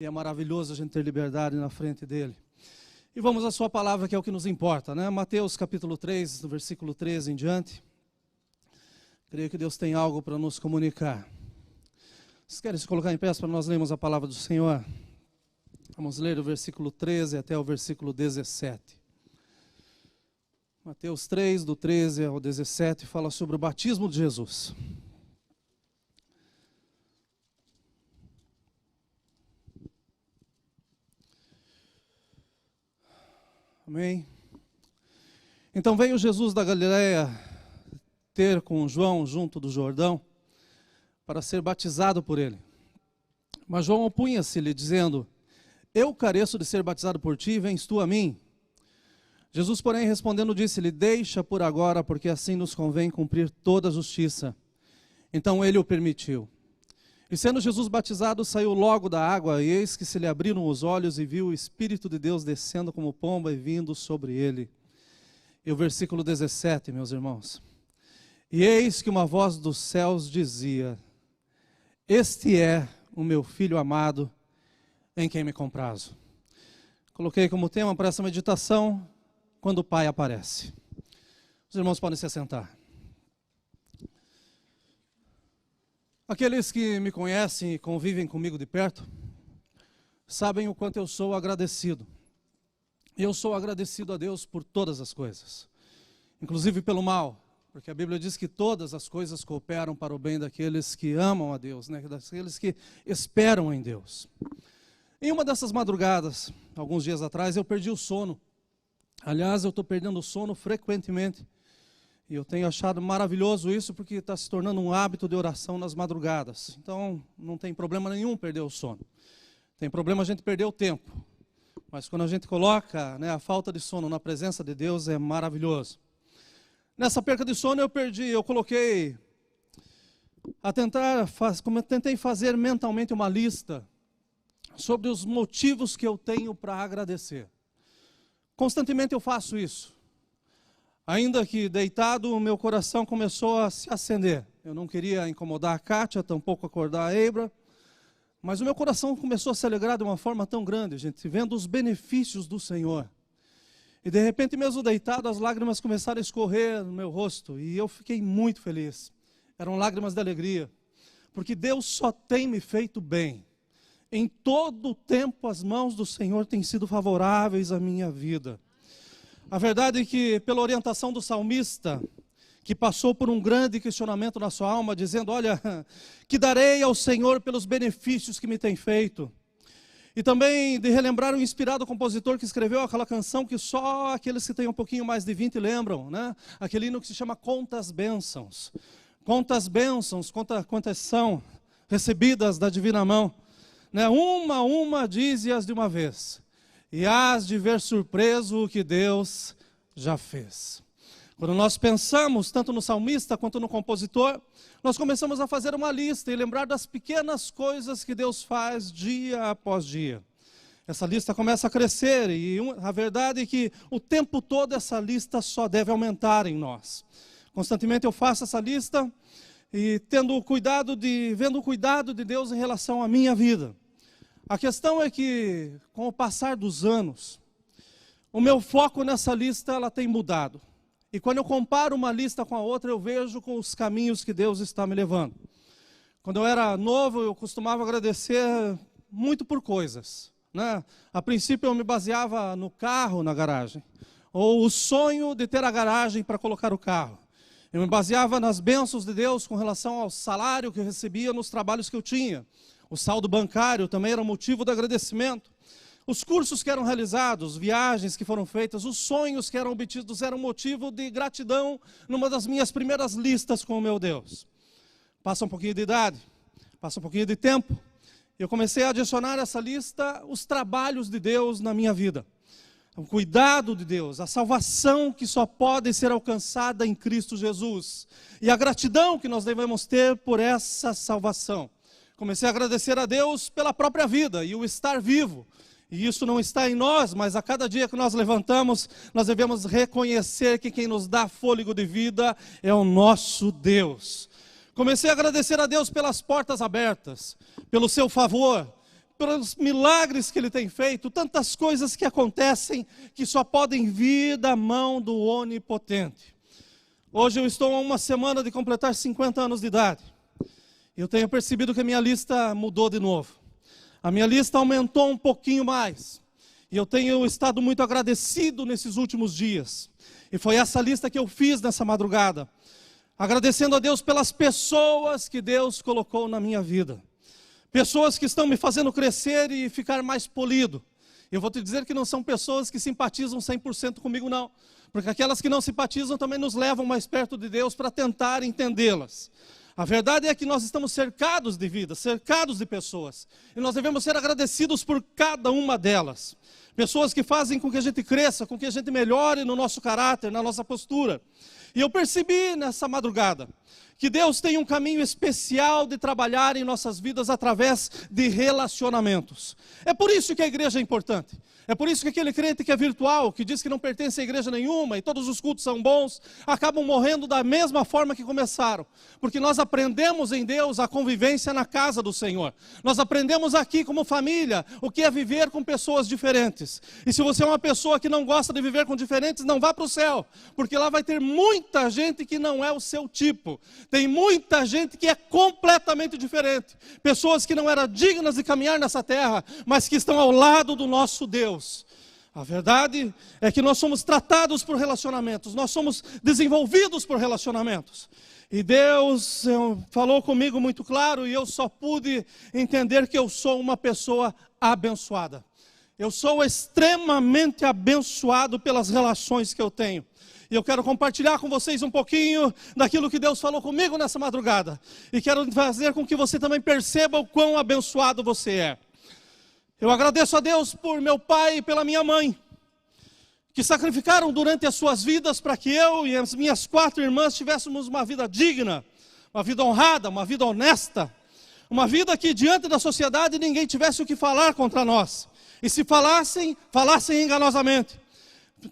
E é maravilhoso a gente ter liberdade na frente dele. E vamos à sua palavra, que é o que nos importa, né? Mateus capítulo 3, do versículo 13 em diante. Creio que Deus tem algo para nos comunicar. Vocês querem se colocar em pé para nós lermos a palavra do Senhor? Vamos ler do versículo 13 até o versículo 17. Mateus 3, do 13 ao 17, fala sobre o batismo de Jesus. Amém? Então veio Jesus da Galileia ter com João junto do Jordão para ser batizado por ele. Mas João opunha-se-lhe dizendo: eu careço de ser batizado por ti, vens tu a mim? Jesus, porém, respondendo, disse-lhe: deixa por agora, porque assim nos convém cumprir toda a justiça. Então ele o permitiu. E sendo Jesus batizado, saiu logo da água, e eis que se lhe abriram os olhos e viu o Espírito de Deus descendo como pomba e vindo sobre ele. E o versículo 17, meus irmãos. E eis que uma voz dos céus dizia: este é o meu Filho amado, em quem me comprazo. Coloquei como tema para essa meditação: quando o Pai aparece. Os irmãos podem se assentar. Aqueles que me conhecem e convivem comigo de perto, sabem o quanto eu sou agradecido. Eu sou agradecido a Deus por todas as coisas, inclusive pelo mal, porque a Bíblia diz que todas as coisas cooperam para o bem daqueles que amam a Deus, né? Daqueles que esperam em Deus. Em uma dessas madrugadas, alguns dias atrás, eu perdi o sono. Aliás, eu estou perdendo o sono frequentemente. E eu tenho achado maravilhoso isso, porque está se tornando um hábito de oração nas madrugadas. Então, não tem problema nenhum perder o sono. Tem problema a gente perder o tempo. Mas quando a gente coloca, né, a falta de sono na presença de Deus, é maravilhoso. Nessa perca de sono eu coloquei tentei fazer mentalmente uma lista sobre os motivos que eu tenho para agradecer. Constantemente eu faço isso. Ainda que deitado, o meu coração começou a se acender. Eu não queria incomodar a Kátia, tampouco acordar a Eibra, mas o meu coração começou a se alegrar de uma forma tão grande, gente, vendo os benefícios do Senhor. E de repente, mesmo deitado, as lágrimas começaram a escorrer no meu rosto, e eu fiquei muito feliz. Eram lágrimas de alegria, porque Deus só tem me feito bem. Em todo o tempo, as mãos do Senhor têm sido favoráveis à minha vida. A verdade é que, pela orientação do salmista, que passou por um grande questionamento na sua alma, dizendo: olha, que darei ao Senhor pelos benefícios que me tem feito. E também de relembrar o inspirado compositor que escreveu aquela canção que só aqueles que têm um pouquinho mais de 20 lembram, né? Aquele hino que se chama Quantas Bênçãos. Quantas bênçãos, quantas são recebidas da divina mão. Né? Uma dize-as de uma vez. E hás de ver surpreso o que Deus já fez. Quando nós pensamos, tanto no salmista quanto no compositor, nós começamos a fazer uma lista e lembrar das pequenas coisas que Deus faz dia após dia. Essa lista começa a crescer e a verdade é que o tempo todo essa lista só deve aumentar em nós. Constantemente eu faço essa lista e vendo o cuidado de Deus em relação à minha vida. A questão é que, com o passar dos anos, o meu foco nessa lista ela tem mudado. E quando eu comparo uma lista com a outra, eu vejo com os caminhos que Deus está me levando. Quando eu era novo, eu costumava agradecer muito por coisas, né? A princípio eu me baseava no carro na garagem, ou o sonho de ter a garagem para colocar o carro. Eu me baseava nas bênçãos de Deus com relação ao salário que eu recebia nos trabalhos que eu tinha. O saldo bancário também era motivo de agradecimento. Os cursos que eram realizados, viagens que foram feitas, os sonhos que eram obtidos eram motivo de gratidão numa das minhas primeiras listas com o meu Deus. Passa um pouquinho de idade, passa um pouquinho de tempo, e eu comecei a adicionar a essa lista os trabalhos de Deus na minha vida. O cuidado de Deus, a salvação que só pode ser alcançada em Cristo Jesus. E a gratidão que nós devemos ter por essa salvação. Comecei a agradecer a Deus pela própria vida e o estar vivo. E isso não está em nós, mas a cada dia que nós levantamos, nós devemos reconhecer que quem nos dá fôlego de vida é o nosso Deus. Comecei a agradecer a Deus pelas portas abertas, pelo seu favor, pelos milagres que Ele tem feito, tantas coisas que acontecem que só podem vir da mão do Onipotente. Hoje eu estou a uma semana de completar 50 anos de idade. Eu tenho percebido que a minha lista mudou de novo. A minha lista aumentou um pouquinho mais. E eu tenho estado muito agradecido nesses últimos dias. E foi essa lista que eu fiz nessa madrugada. Agradecendo a Deus pelas pessoas que Deus colocou na minha vida. Pessoas que estão me fazendo crescer e ficar mais polido. Eu vou te dizer que não são pessoas que simpatizam 100% comigo, não. Porque aquelas que não simpatizam também nos levam mais perto de Deus para tentar entendê-las. A verdade é que nós estamos cercados de vida, cercados de pessoas. E nós devemos ser agradecidos por cada uma delas. Pessoas que fazem com que a gente cresça, com que a gente melhore no nosso caráter, na nossa postura. E eu percebi nessa madrugada que Deus tem um caminho especial de trabalhar em nossas vidas através de relacionamentos. É por isso que a igreja é importante. É por isso que aquele crente que é virtual, que diz que não pertence a igreja nenhuma e todos os cultos são bons, acabam morrendo da mesma forma que começaram. Porque nós aprendemos em Deus a convivência na casa do Senhor. Nós aprendemos aqui como família o que é viver com pessoas diferentes. E se você é uma pessoa que não gosta de viver com diferentes, não vá para o céu. Porque lá vai ter muita gente que não é o seu tipo. Tem muita gente que é completamente diferente. Pessoas que não eram dignas de caminhar nessa terra, mas que estão ao lado do nosso Deus. A verdade é que nós somos tratados por relacionamentos, nós somos desenvolvidos por relacionamentos. E Deus falou comigo muito claro e eu só pude entender que eu sou uma pessoa abençoada. Eu sou extremamente abençoado pelas relações que eu tenho. E eu quero compartilhar com vocês um pouquinho daquilo que Deus falou comigo nessa madrugada. E quero fazer com que você também perceba o quão abençoado você é. Eu agradeço a Deus por meu pai e pela minha mãe, que sacrificaram durante as suas vidas para que eu e as minhas 4 irmãs tivéssemos uma vida digna, uma vida honrada, uma vida honesta, uma vida que diante da sociedade ninguém tivesse o que falar contra nós. E se falassem, falassem enganosamente.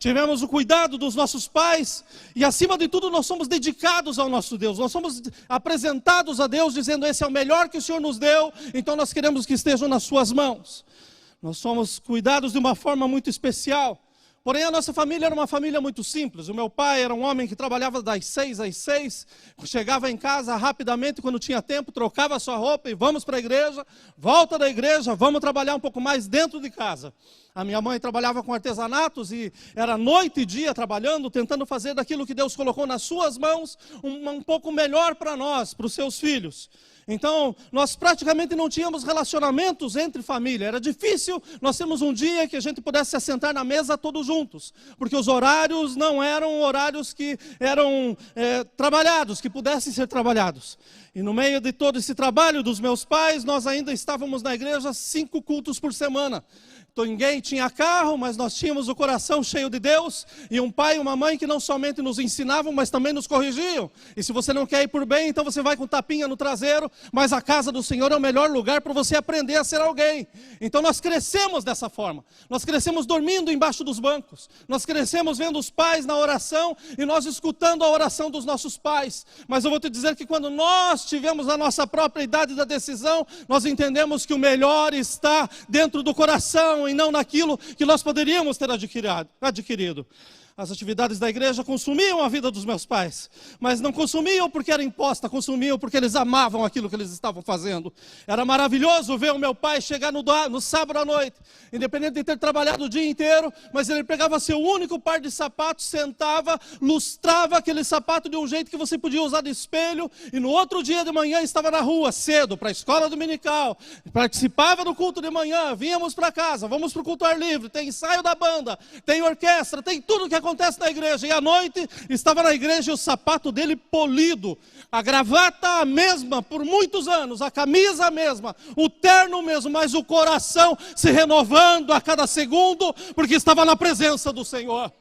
Tivemos o cuidado dos nossos pais e acima de tudo nós somos dedicados ao nosso Deus. Nós somos apresentados a Deus dizendo: esse é o melhor que o Senhor nos deu, então nós queremos que estejam nas suas mãos. Nós somos cuidados de uma forma muito especial. Porém a nossa família era uma família muito simples. O meu pai era um homem que trabalhava das 6 às 6, chegava em casa rapidamente quando tinha tempo, trocava sua roupa e vamos para a igreja, volta da igreja, vamos trabalhar um pouco mais dentro de casa. A minha mãe trabalhava com artesanatos e era noite e dia trabalhando, tentando fazer daquilo que Deus colocou nas suas mãos um pouco melhor para nós, para os seus filhos. Então, nós praticamente não tínhamos relacionamentos entre família. Era difícil nós termos um dia que a gente pudesse se assentar na mesa todos juntos. Porque os horários não eram horários que eram trabalhados, que pudessem ser trabalhados. E no meio de todo esse trabalho dos meus pais, nós ainda estávamos na igreja 5 cultos por semana. Ninguém tinha carro, mas nós tínhamos o coração cheio de Deus, e um pai e uma mãe que não somente nos ensinavam, mas também nos corrigiam. E se você não quer ir por bem, então você vai com tapinha no traseiro, mas a casa do Senhor é o melhor lugar para você aprender a ser alguém. Então nós crescemos dessa forma, nós crescemos dormindo embaixo dos bancos, nós crescemos vendo os pais na oração, e nós escutando a oração dos nossos pais. Mas eu vou te dizer que quando nós tivemos a nossa própria idade da decisão, nós entendemos que o melhor está dentro do coração, e não naquilo que nós poderíamos ter adquirido. As atividades da igreja consumiam a vida dos meus pais, mas não consumiam porque era imposta, consumiam porque eles amavam aquilo que eles estavam fazendo. Era maravilhoso ver o meu pai chegar no sábado à noite, independente de ter trabalhado o dia inteiro, mas ele pegava seu único par de sapatos, sentava, lustrava aquele sapato de um jeito que você podia usar de espelho, e no outro dia de manhã estava na rua, cedo, para a escola dominical, participava do culto de manhã, vínhamos para casa, vamos para o culto ao ar livre, tem ensaio da banda, tem orquestra, tem tudo que acontece na igreja. E à noite estava na igreja e o sapato dele polido, a gravata a mesma por muitos anos, a camisa a mesma, o terno mesmo, mas o coração se renovando a cada segundo, porque estava na presença do Senhor.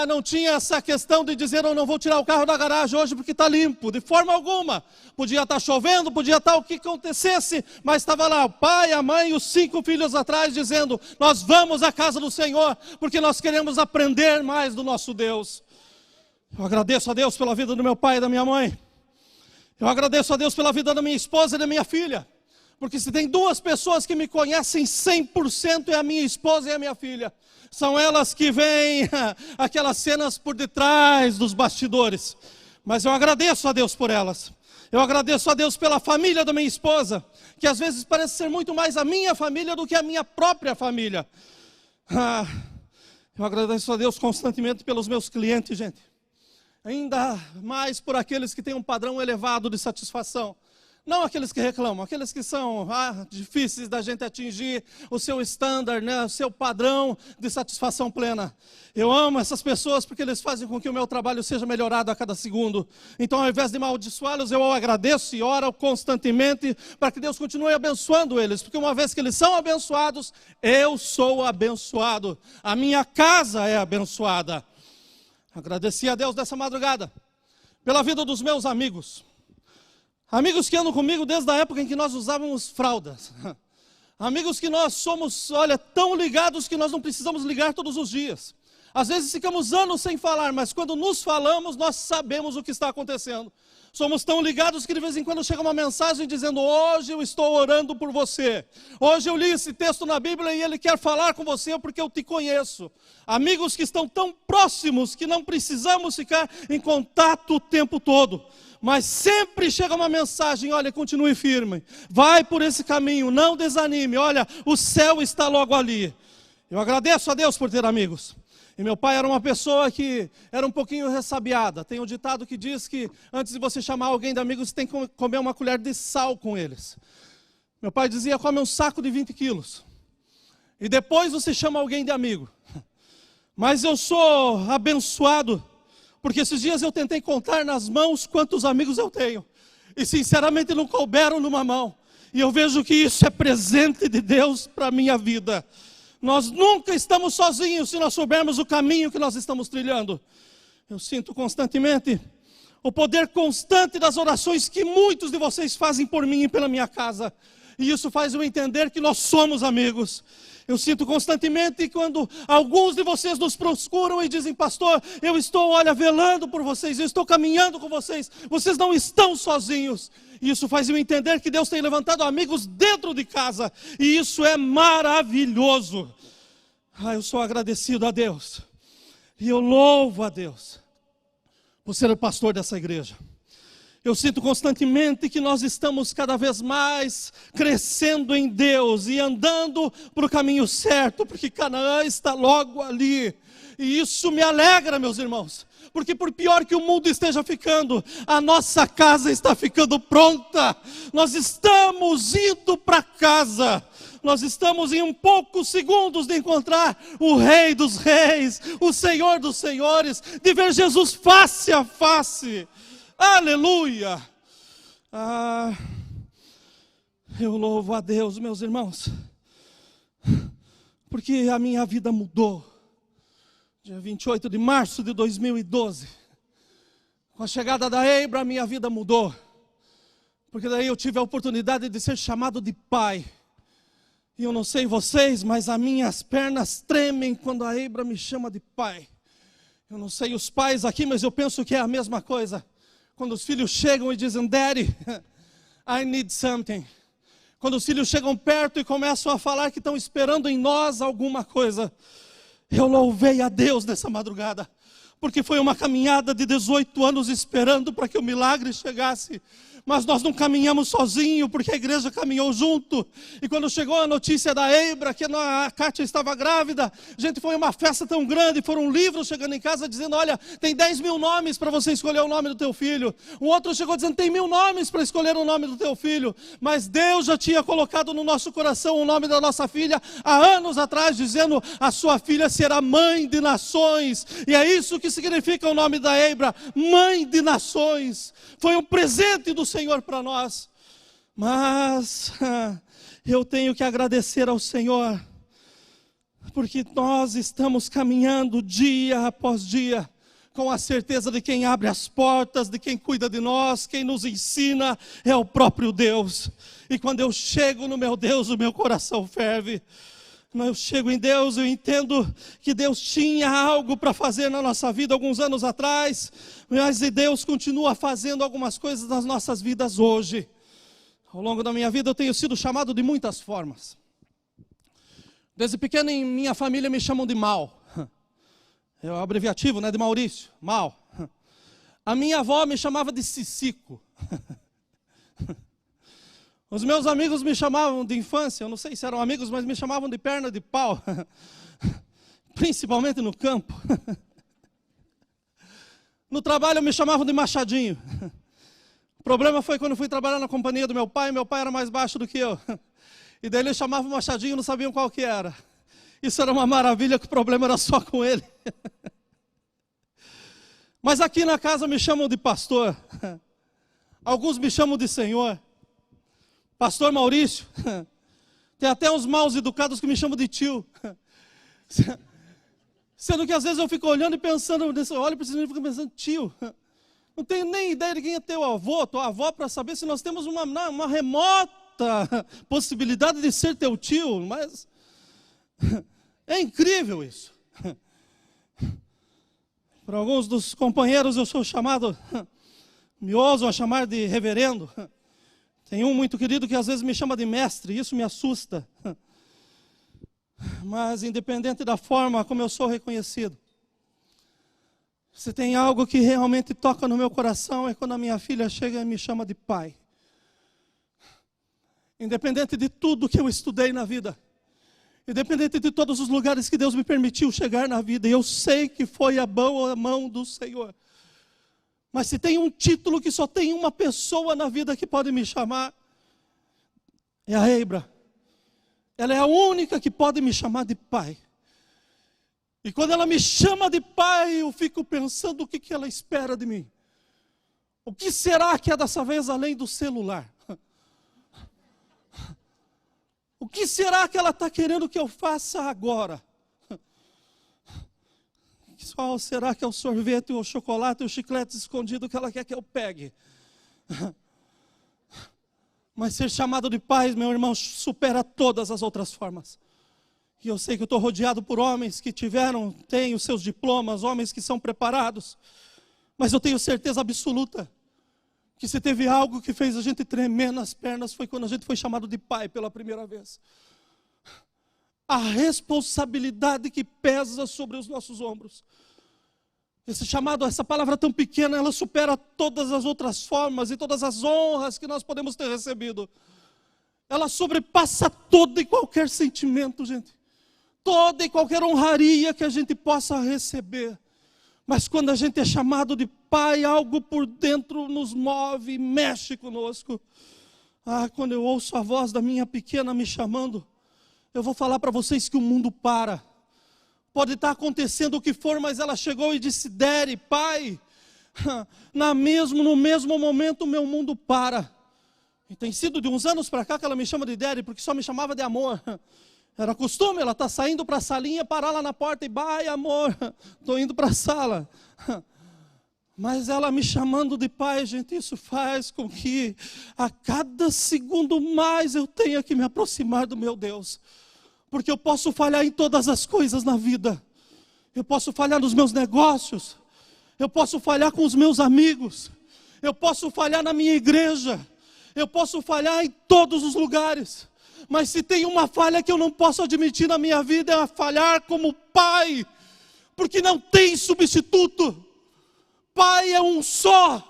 Não tinha essa questão de dizer: eu não vou tirar o carro da garagem hoje porque está limpo, de forma alguma. Podia estar chovendo, podia estar o que acontecesse, mas estava lá o pai, a mãe e os 5 filhos atrás dizendo: nós vamos à casa do Senhor, porque nós queremos aprender mais do nosso Deus. Eu agradeço a Deus pela vida do meu pai e da minha mãe. Eu agradeço a Deus pela vida da minha esposa e da minha filha. Porque se tem duas pessoas que me conhecem 100% é a minha esposa e a minha filha. São elas que veem aquelas cenas por detrás dos bastidores. Mas eu agradeço a Deus por elas. Eu agradeço a Deus pela família da minha esposa, que às vezes parece ser muito mais a minha família do que a minha própria família. Eu agradeço a Deus constantemente pelos meus clientes, gente. Ainda mais por aqueles que têm um padrão elevado de satisfação. Não aqueles que reclamam, aqueles que são difíceis da gente atingir o seu standard, né, o seu padrão de satisfação plena. Eu amo essas pessoas porque eles fazem com que o meu trabalho seja melhorado a cada segundo. Então, ao invés de amaldiçoá-los, eu agradeço e oro constantemente para que Deus continue abençoando eles. Porque uma vez que eles são abençoados, eu sou abençoado. A minha casa é abençoada. Agradeci a Deus dessa madrugada pela vida dos meus amigos. Amigos que andam comigo desde a época em que nós usávamos fraldas. Amigos que nós somos, tão ligados que nós não precisamos ligar todos os dias. Às vezes ficamos anos sem falar, mas quando nos falamos, nós sabemos o que está acontecendo. Somos tão ligados que de vez em quando chega uma mensagem dizendo: hoje eu estou orando por você. Hoje eu li esse texto na Bíblia e ele quer falar com você porque eu te conheço. Amigos que estão tão próximos que não precisamos ficar em contato o tempo todo. Mas sempre chega uma mensagem: olha, continue firme, vai por esse caminho, não desanime, olha, o céu está logo ali. Eu agradeço a Deus por ter amigos. E meu pai era uma pessoa que era um pouquinho ressabiada. Tem um ditado que diz que antes de você chamar alguém de amigo, você tem que comer uma colher de sal com eles. Meu pai dizia: come um saco de 20 quilos. E depois você chama alguém de amigo. Mas eu sou abençoado, porque esses dias eu tentei contar nas mãos quantos amigos eu tenho. E sinceramente não couberam numa mão. E eu vejo que isso é presente de Deus para a minha vida. Nós nunca estamos sozinhos se nós soubermos o caminho que nós estamos trilhando. Eu sinto constantemente o poder constante das orações que muitos de vocês fazem por mim e pela minha casa. E isso faz eu entender que nós somos amigos. Eu sinto constantemente quando alguns de vocês nos procuram e dizem: pastor, eu estou, velando por vocês, eu estou caminhando com vocês, vocês não estão sozinhos. E isso faz eu entender que Deus tem levantado amigos dentro de casa, e isso é maravilhoso. Eu sou agradecido a Deus, e eu louvo a Deus por ser o pastor dessa igreja. Eu sinto constantemente que nós estamos cada vez mais crescendo em Deus e andando para o caminho certo, porque Canaã está logo ali. E isso me alegra, meus irmãos, porque por pior que o mundo esteja ficando, a nossa casa está ficando pronta. Nós estamos indo para casa. Nós estamos em poucos segundos de encontrar o Rei dos Reis, o Senhor dos Senhores, de ver Jesus face a face. Aleluia! Eu louvo a Deus, meus irmãos, porque a minha vida mudou. Dia 28 de março de 2012, com a chegada da Eibra, a minha vida mudou. Porque daí eu tive a oportunidade de ser chamado de pai. E eu não sei vocês, mas as minhas pernas tremem quando a Eibra me chama de pai. Eu não sei os pais aqui, mas eu penso que é a mesma coisa. Quando os filhos chegam e dizem: Daddy, I need something. Quando os filhos chegam perto e começam a falar que estão esperando em nós alguma coisa. Eu louvei a Deus nessa madrugada, porque foi uma caminhada de 18 anos esperando para que o milagre chegasse. Mas nós não caminhamos sozinhos, porque a igreja caminhou junto. E quando chegou a notícia da Eibra, que a Kátia estava grávida, gente, foi uma festa tão grande, foram livros chegando em casa dizendo: olha, tem 10 mil nomes para você escolher o nome do teu filho. Um outro chegou dizendo: tem 1000 nomes para escolher o nome do teu filho. Mas Deus já tinha colocado no nosso coração o nome da nossa filha há anos atrás, dizendo: a sua filha será mãe de nações. E é isso que significa o nome da Eibra, mãe de nações. Foi um presente do Senhor para nós. Mas eu tenho que agradecer ao Senhor, porque nós estamos caminhando dia após dia, com a certeza de quem abre as portas, de quem cuida de nós, quem nos ensina é o próprio Deus. E quando eu chego no meu Deus, o meu coração ferve. Quando eu chego em Deus, eu entendo que Deus tinha algo para fazer na nossa vida alguns anos atrás, mas Deus continua fazendo algumas coisas nas nossas vidas hoje. Ao longo da minha vida eu tenho sido chamado de muitas formas. Desde pequeno em minha família me chamam de Mal. É o abreviativo, né, de Maurício, Mal. A minha avó me chamava de Cicico. Os meus amigos me chamavam de infância, eu não sei se eram amigos, mas me chamavam de perna de pau. Principalmente no campo. No trabalho me chamavam de Machadinho. O problema foi quando eu fui trabalhar na companhia do meu pai era mais baixo do que eu. E daí eles chamavam Machadinho e não sabiam qual que era. Isso era uma maravilha, que o problema era só com ele. Mas aqui na casa me chamam de pastor. Alguns me chamam de Senhor. Pastor Maurício. Tem até uns maus educados que me chamam de tio. Sendo que às vezes eu fico olhando e pensando, eu olho para esse menino e fico pensando, tio, não tenho nem ideia de quem é teu avô, tua avó, para saber se nós temos uma remota possibilidade de ser teu tio, mas é incrível isso. Para alguns dos companheiros eu sou chamado, me ousam a chamar de reverendo. Tem um muito querido que às vezes me chama de mestre, e isso me assusta. Mas independente da forma como eu sou reconhecido, se tem algo que realmente toca no meu coração, é quando a minha filha chega e me chama de pai. Independente de tudo que eu estudei na vida, independente de todos os lugares que Deus me permitiu chegar na vida, e eu sei que foi a boa mão do Senhor. Mas se tem um título que só tem uma pessoa na vida que pode me chamar, é a Eibra. Ela é a única que pode me chamar de pai. E quando ela me chama de pai, eu fico pensando o que ela espera de mim. O que será que é dessa vez além do celular? O que será que ela está querendo que eu faça agora? Qual será que é o sorvete, o chocolate, o chiclete escondido que ela quer que eu pegue? Mas ser chamado de pai, meu irmão, supera todas as outras formas. E eu sei que eu estou rodeado por homens que têm os seus diplomas, homens que são preparados. Mas eu tenho certeza absoluta que se teve algo que fez a gente tremer nas pernas, foi quando a gente foi chamado de pai pela primeira vez. A responsabilidade que pesa sobre os nossos ombros. Esse chamado, essa palavra tão pequena, ela supera todas as outras formas e todas as honras que nós podemos ter recebido. Ela sobrepassa todo e qualquer sentimento, gente. Toda e qualquer honraria que a gente possa receber. Mas quando a gente é chamado de pai, algo por dentro nos move, mexe conosco. Quando eu ouço a voz da minha pequena me chamando, eu vou falar para vocês que o mundo para. Pode estar acontecendo o que for, mas ela chegou e disse, Daddy, pai, no mesmo momento o meu mundo para. E tem sido de uns anos para cá que ela me chama de Daddy, porque só me chamava de amor. Era costume, ela está saindo para a salinha, parar lá na porta e, bye, amor, estou indo para a sala. Mas ela me chamando de pai, gente, isso faz com que a cada segundo mais eu tenha que me aproximar do meu Deus. Porque eu posso falhar em todas as coisas na vida. Eu posso falhar nos meus negócios. Eu posso falhar com os meus amigos. Eu posso falhar na minha igreja. Eu posso falhar em todos os lugares. Mas se tem uma falha que eu não posso admitir na minha vida, é a falhar como pai. Porque não tem substituto. Pai é um só.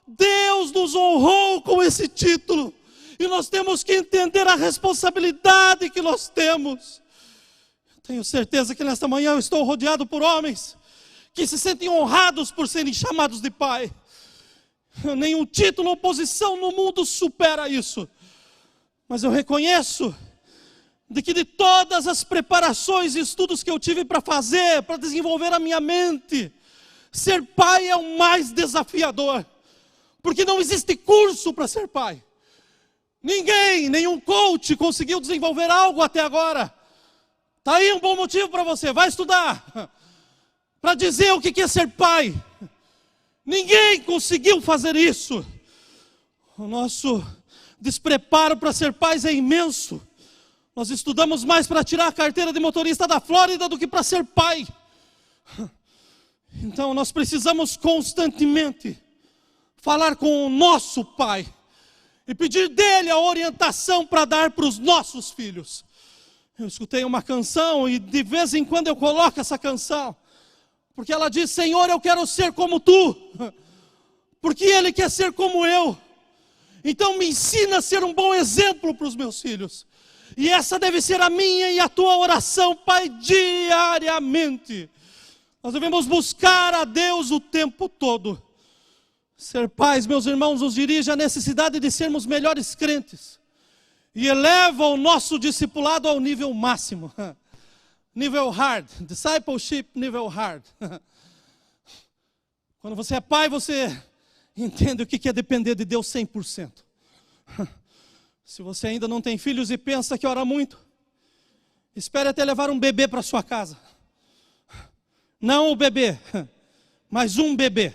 Deus nos honrou com esse título. E nós temos que entender a responsabilidade que nós temos. Tenho certeza que nesta manhã eu estou rodeado por homens que se sentem honrados por serem chamados de pai. Nenhum título ou posição no mundo supera isso. Mas eu reconheço de que de todas as preparações e estudos que eu tive para fazer, para desenvolver a minha mente, ser pai é o mais desafiador. Porque não existe curso para ser pai. Nenhum coach conseguiu desenvolver algo até agora. Está aí um bom motivo para você, vai estudar. Para dizer o que é ser pai. Ninguém conseguiu fazer isso. O nosso despreparo para ser pais é imenso. Nós estudamos mais para tirar a carteira de motorista da Flórida do que para ser pai. Então nós precisamos constantemente falar com o nosso pai. e pedir dele a orientação para dar para os nossos filhos. Eu escutei uma canção e de vez em quando eu coloco essa canção, porque ela diz: Senhor, eu quero ser como tu, porque Ele quer ser como eu. Então me ensina a ser um bom exemplo para os meus filhos. E essa deve ser a minha e a tua oração, Pai, diariamente. Nós devemos buscar a Deus o tempo todo. Ser pais, meus irmãos, nos dirige à necessidade de sermos melhores crentes. E eleva o nosso discipulado ao nível máximo. Nível hard. Discipleship, nível hard. Quando você é pai, você entende o que é depender de Deus 100%. Se você ainda não tem filhos e pensa que ora muito, espere até levar um bebê para sua casa. Não o bebê, mas um bebê.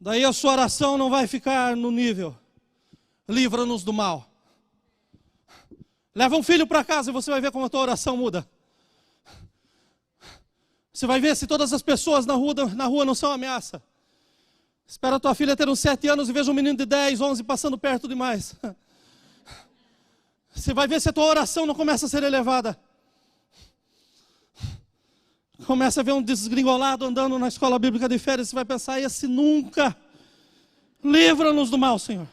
Daí a sua oração não vai ficar no nível: livra-nos do mal. Leva um filho para casa e você vai ver como a tua oração muda. Você vai ver se todas as pessoas na rua não são ameaça. Espera a tua filha ter uns 7 anos e veja um menino de 10, 11 passando perto demais. Você vai ver se a tua oração não começa a ser elevada. Começa a ver um desgringolado andando na escola bíblica de férias, você vai pensar: esse nunca. Livra-nos do mal, Senhor.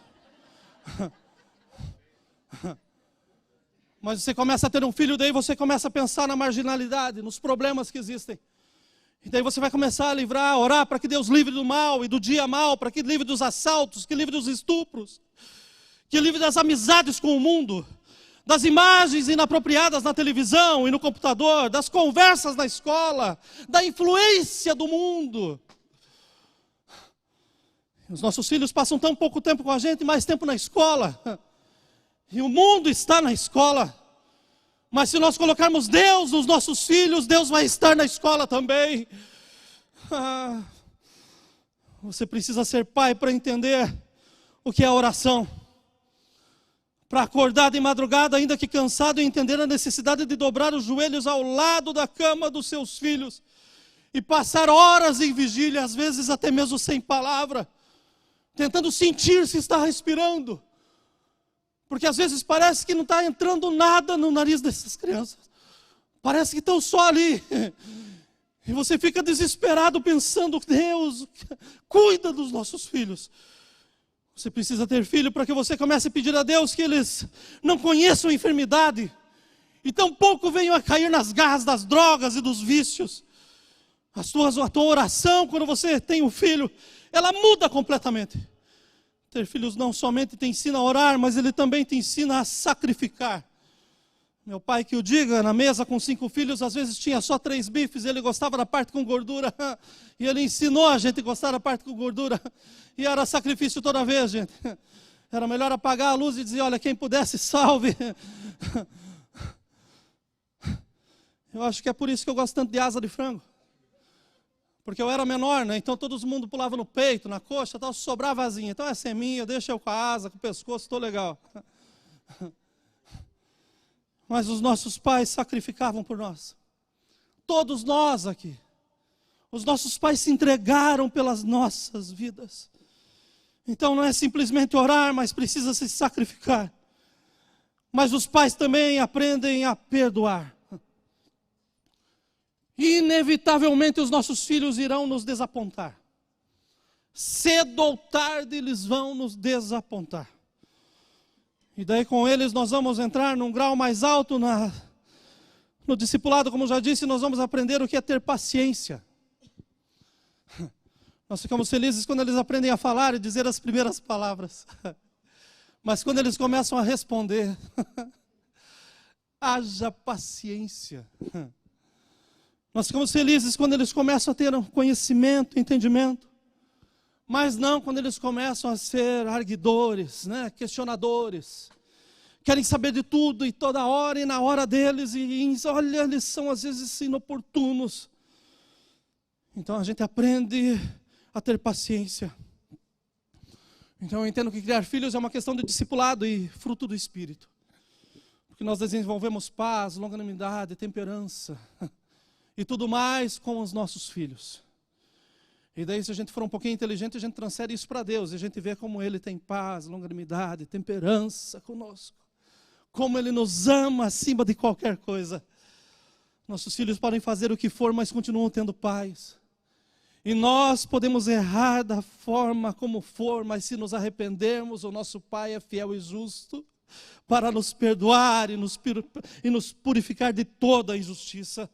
Mas você começa a ter um filho, daí você começa a pensar na marginalidade, nos problemas que existem. E daí você vai começar a livrar, a orar para que Deus livre do mal e do dia mal, para que livre dos assaltos, que livre dos estupros, que livre das amizades com o mundo, das imagens inapropriadas na televisão e no computador, das conversas na escola, da influência do mundo. Os nossos filhos passam tão pouco tempo com a gente, mais tempo na escola. E o mundo está na escola. Mas se nós colocarmos Deus nos nossos filhos, Deus vai estar na escola também. Você precisa ser pai para entender o que é a oração. Para acordar de madrugada, ainda que cansado, e entender a necessidade de dobrar os joelhos ao lado da cama dos seus filhos. E passar horas em vigília, às vezes até mesmo sem palavra. Tentando sentir se está respirando. Porque às vezes parece que não está entrando nada no nariz dessas crianças. Parece que estão só ali. E você fica desesperado pensando: Deus, cuida dos nossos filhos. Você precisa ter filho para que você comece a pedir a Deus que eles não conheçam a enfermidade. E tampouco venham a cair nas garras das drogas e dos vícios. A tua oração, quando você tem um filho, ela muda completamente. Ter filhos não somente te ensina a orar, mas ele também te ensina a sacrificar. Meu pai que o diga, na mesa com 5 filhos, às vezes tinha só 3 bifes, ele gostava da parte com gordura. E ele ensinou a gente a gostar da parte com gordura. E era sacrifício toda vez, gente. Era melhor apagar a luz e dizer: olha, quem pudesse, salve. Eu acho que é por isso que eu gosto tanto de asa de frango. Porque eu era menor, né? Então todo mundo pulava no peito, na coxa, tal, sobrava asinha. Então essa é minha, deixa eu com a asa, com o pescoço, estou legal. Mas os nossos pais sacrificavam por nós. Todos nós aqui. Os nossos pais se entregaram pelas nossas vidas. Então não é simplesmente orar, mas precisa se sacrificar. Mas os pais também aprendem a perdoar. Inevitavelmente os nossos filhos irão nos desapontar. Cedo ou tarde eles vão nos desapontar. E daí com eles nós vamos entrar num grau mais alto no discipulado, como já disse, nós vamos aprender o que é ter paciência. Nós ficamos felizes quando eles aprendem a falar e dizer as primeiras palavras. Mas quando eles começam a responder, haja paciência. Nós ficamos felizes quando eles começam a ter um conhecimento, entendimento. Mas não quando eles começam a ser arguidores, né? Questionadores. Querem saber de tudo e toda hora e na hora deles. E olha, eles são às vezes inoportunos. Então a gente aprende a ter paciência. Então eu entendo que criar filhos é uma questão de discipulado e fruto do Espírito. Porque nós desenvolvemos paz, longanimidade, temperança e tudo mais com os nossos filhos. E daí, se a gente for um pouquinho inteligente, a gente transfere isso para Deus. E a gente vê como Ele tem paz, longanimidade, temperança conosco. Como Ele nos ama acima de qualquer coisa. Nossos filhos podem fazer o que for, mas continuam tendo paz. E nós podemos errar da forma como for, mas se nos arrependermos, o nosso Pai é fiel e justo para nos perdoar e nos purificar de toda a injustiça.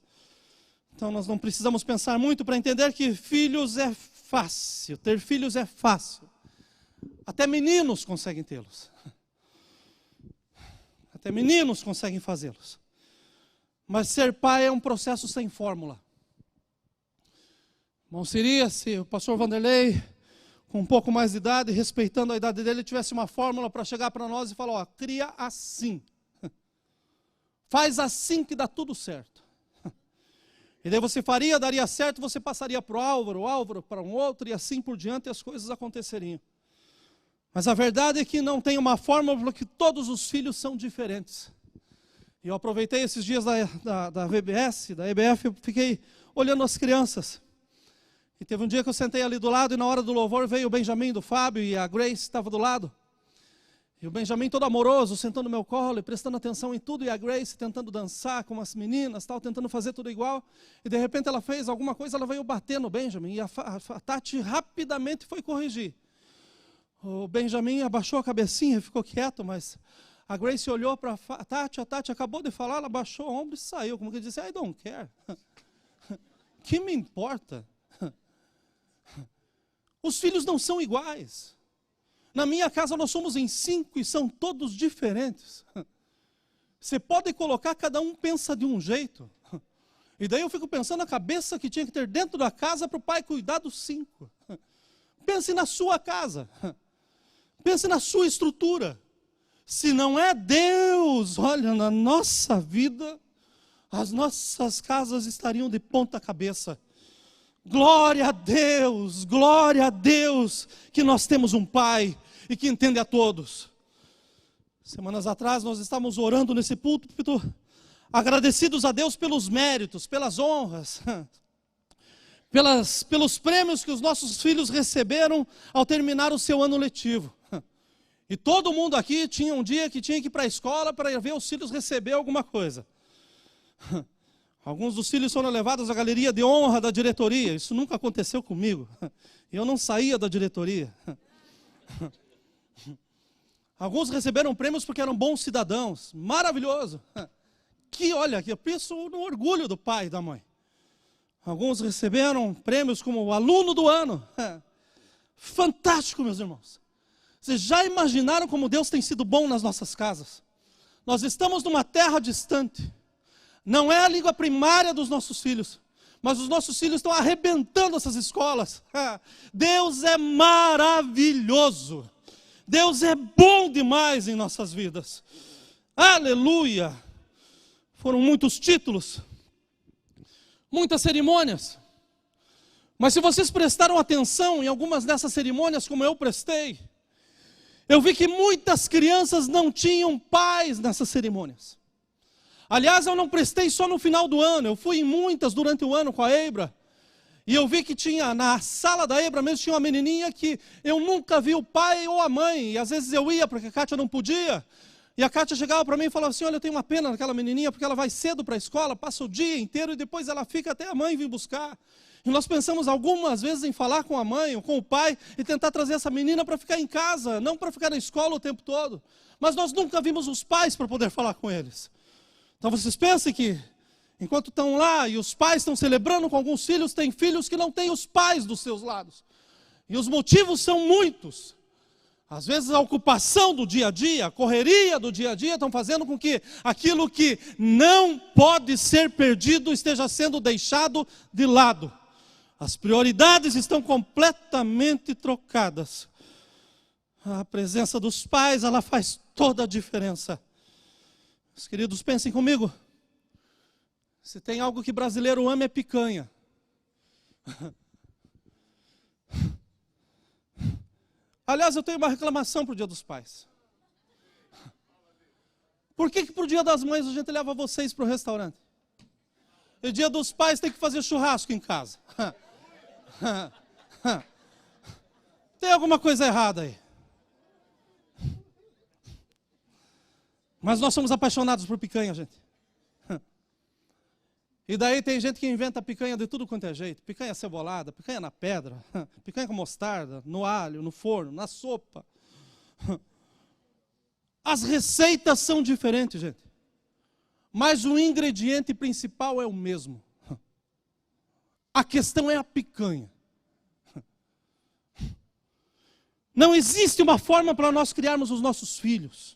Então nós não precisamos pensar muito para entender que filhos é fácil, ter filhos é fácil. Até meninos conseguem tê-los. Até meninos conseguem fazê-los. Mas ser pai é um processo sem fórmula. Bom seria se o pastor Vanderlei, com um pouco mais de idade, respeitando a idade dele, tivesse uma fórmula para chegar para nós e falar, ó, cria assim. Faz assim que dá tudo certo. E daí você daria certo, você passaria para o Álvaro para um outro, e assim por diante, e as coisas aconteceriam. Mas a verdade é que não tem uma fórmula, porque todos os filhos são diferentes. E eu aproveitei esses dias da VBS, da EBF, eu fiquei olhando as crianças. E teve um dia que eu sentei ali do lado, e na hora do louvor veio o Benjamin do Fábio, e a Grace estava do lado. E o Benjamin todo amoroso, sentando no meu colo e prestando atenção em tudo, e a Grace tentando dançar com as meninas, tentando fazer tudo igual. E de repente ela fez alguma coisa, ela veio bater no Benjamin, e a Tati rapidamente foi corrigir. O Benjamin abaixou a cabecinha e ficou quieto, mas a Grace olhou para a Tati acabou de falar, ela baixou o ombro e saiu, como que disse, I don't care. Que me importa? Os filhos não são iguais. Na minha casa nós somos em 5 e são todos diferentes. Você pode colocar, cada um pensa de um jeito. E daí eu fico pensando na cabeça que tinha que ter dentro da casa para o pai cuidar dos 5. Pense na sua casa. Pense na sua estrutura. Se não é Deus, olha, na nossa vida, as nossas casas estariam de ponta cabeça. Glória a Deus, que nós temos um Pai e que entende a todos. Semanas atrás nós estávamos orando nesse púlpito, agradecidos a Deus pelos méritos, pelas honras, pelos prêmios que os nossos filhos receberam ao terminar o seu ano letivo. E todo mundo aqui tinha um dia que tinha que ir para a escola para ver os filhos receber alguma coisa. Alguns dos filhos foram levados à galeria de honra da diretoria. Isso nunca aconteceu comigo. Eu não saía da diretoria. Alguns receberam prêmios porque eram bons cidadãos. Maravilhoso. Olha, eu penso no orgulho do pai e da mãe. Alguns receberam prêmios como o aluno do ano. Fantástico, meus irmãos. Vocês já imaginaram como Deus tem sido bom nas nossas casas? Nós estamos numa terra distante. Não é a língua primária dos nossos filhos, mas os nossos filhos estão arrebentando essas escolas. Deus é maravilhoso. Deus é bom demais em nossas vidas. Aleluia! Foram muitos títulos, muitas cerimônias. Mas se vocês prestaram atenção em algumas dessas cerimônias, como eu prestei, eu vi que muitas crianças não tinham pais nessas cerimônias. Aliás, eu não prestei só no final do ano, eu fui em muitas durante o ano com a Ebra. E eu vi que tinha, na sala da Ebra mesmo, tinha uma menininha que eu nunca vi o pai ou a mãe. E às vezes eu ia, porque a Kátia não podia. E a Kátia chegava para mim e falava assim, olha, eu tenho uma pena naquela menininha, porque ela vai cedo para a escola, passa o dia inteiro e depois ela fica até a mãe vir buscar. E nós pensamos algumas vezes em falar com a mãe ou com o pai e tentar trazer essa menina para ficar em casa, não para ficar na escola o tempo todo. Mas nós nunca vimos os pais para poder falar com eles. Então vocês pensem que, enquanto estão lá e os pais estão celebrando com alguns filhos, tem filhos que não têm os pais dos seus lados. E os motivos são muitos. Às vezes a ocupação do dia a dia, a correria do dia a dia estão fazendo com que aquilo que não pode ser perdido esteja sendo deixado de lado. As prioridades estão completamente trocadas. A presença dos pais, ela faz toda a diferença. Meus queridos, pensem comigo. Se tem algo que brasileiro ama é picanha. Aliás, eu tenho uma reclamação para o Dia dos Pais. Por que para o Dia das Mães a gente leva vocês para o restaurante? E o Dia dos Pais tem que fazer churrasco em casa. Tem alguma coisa errada aí. Mas nós somos apaixonados por picanha, gente. E daí tem gente que inventa picanha de tudo quanto é jeito. Picanha cebolada, picanha na pedra, picanha com mostarda, no alho, no forno, na sopa. As receitas são diferentes, gente. Mas o ingrediente principal é o mesmo. A questão é a picanha. Não existe uma forma para nós criarmos os nossos filhos.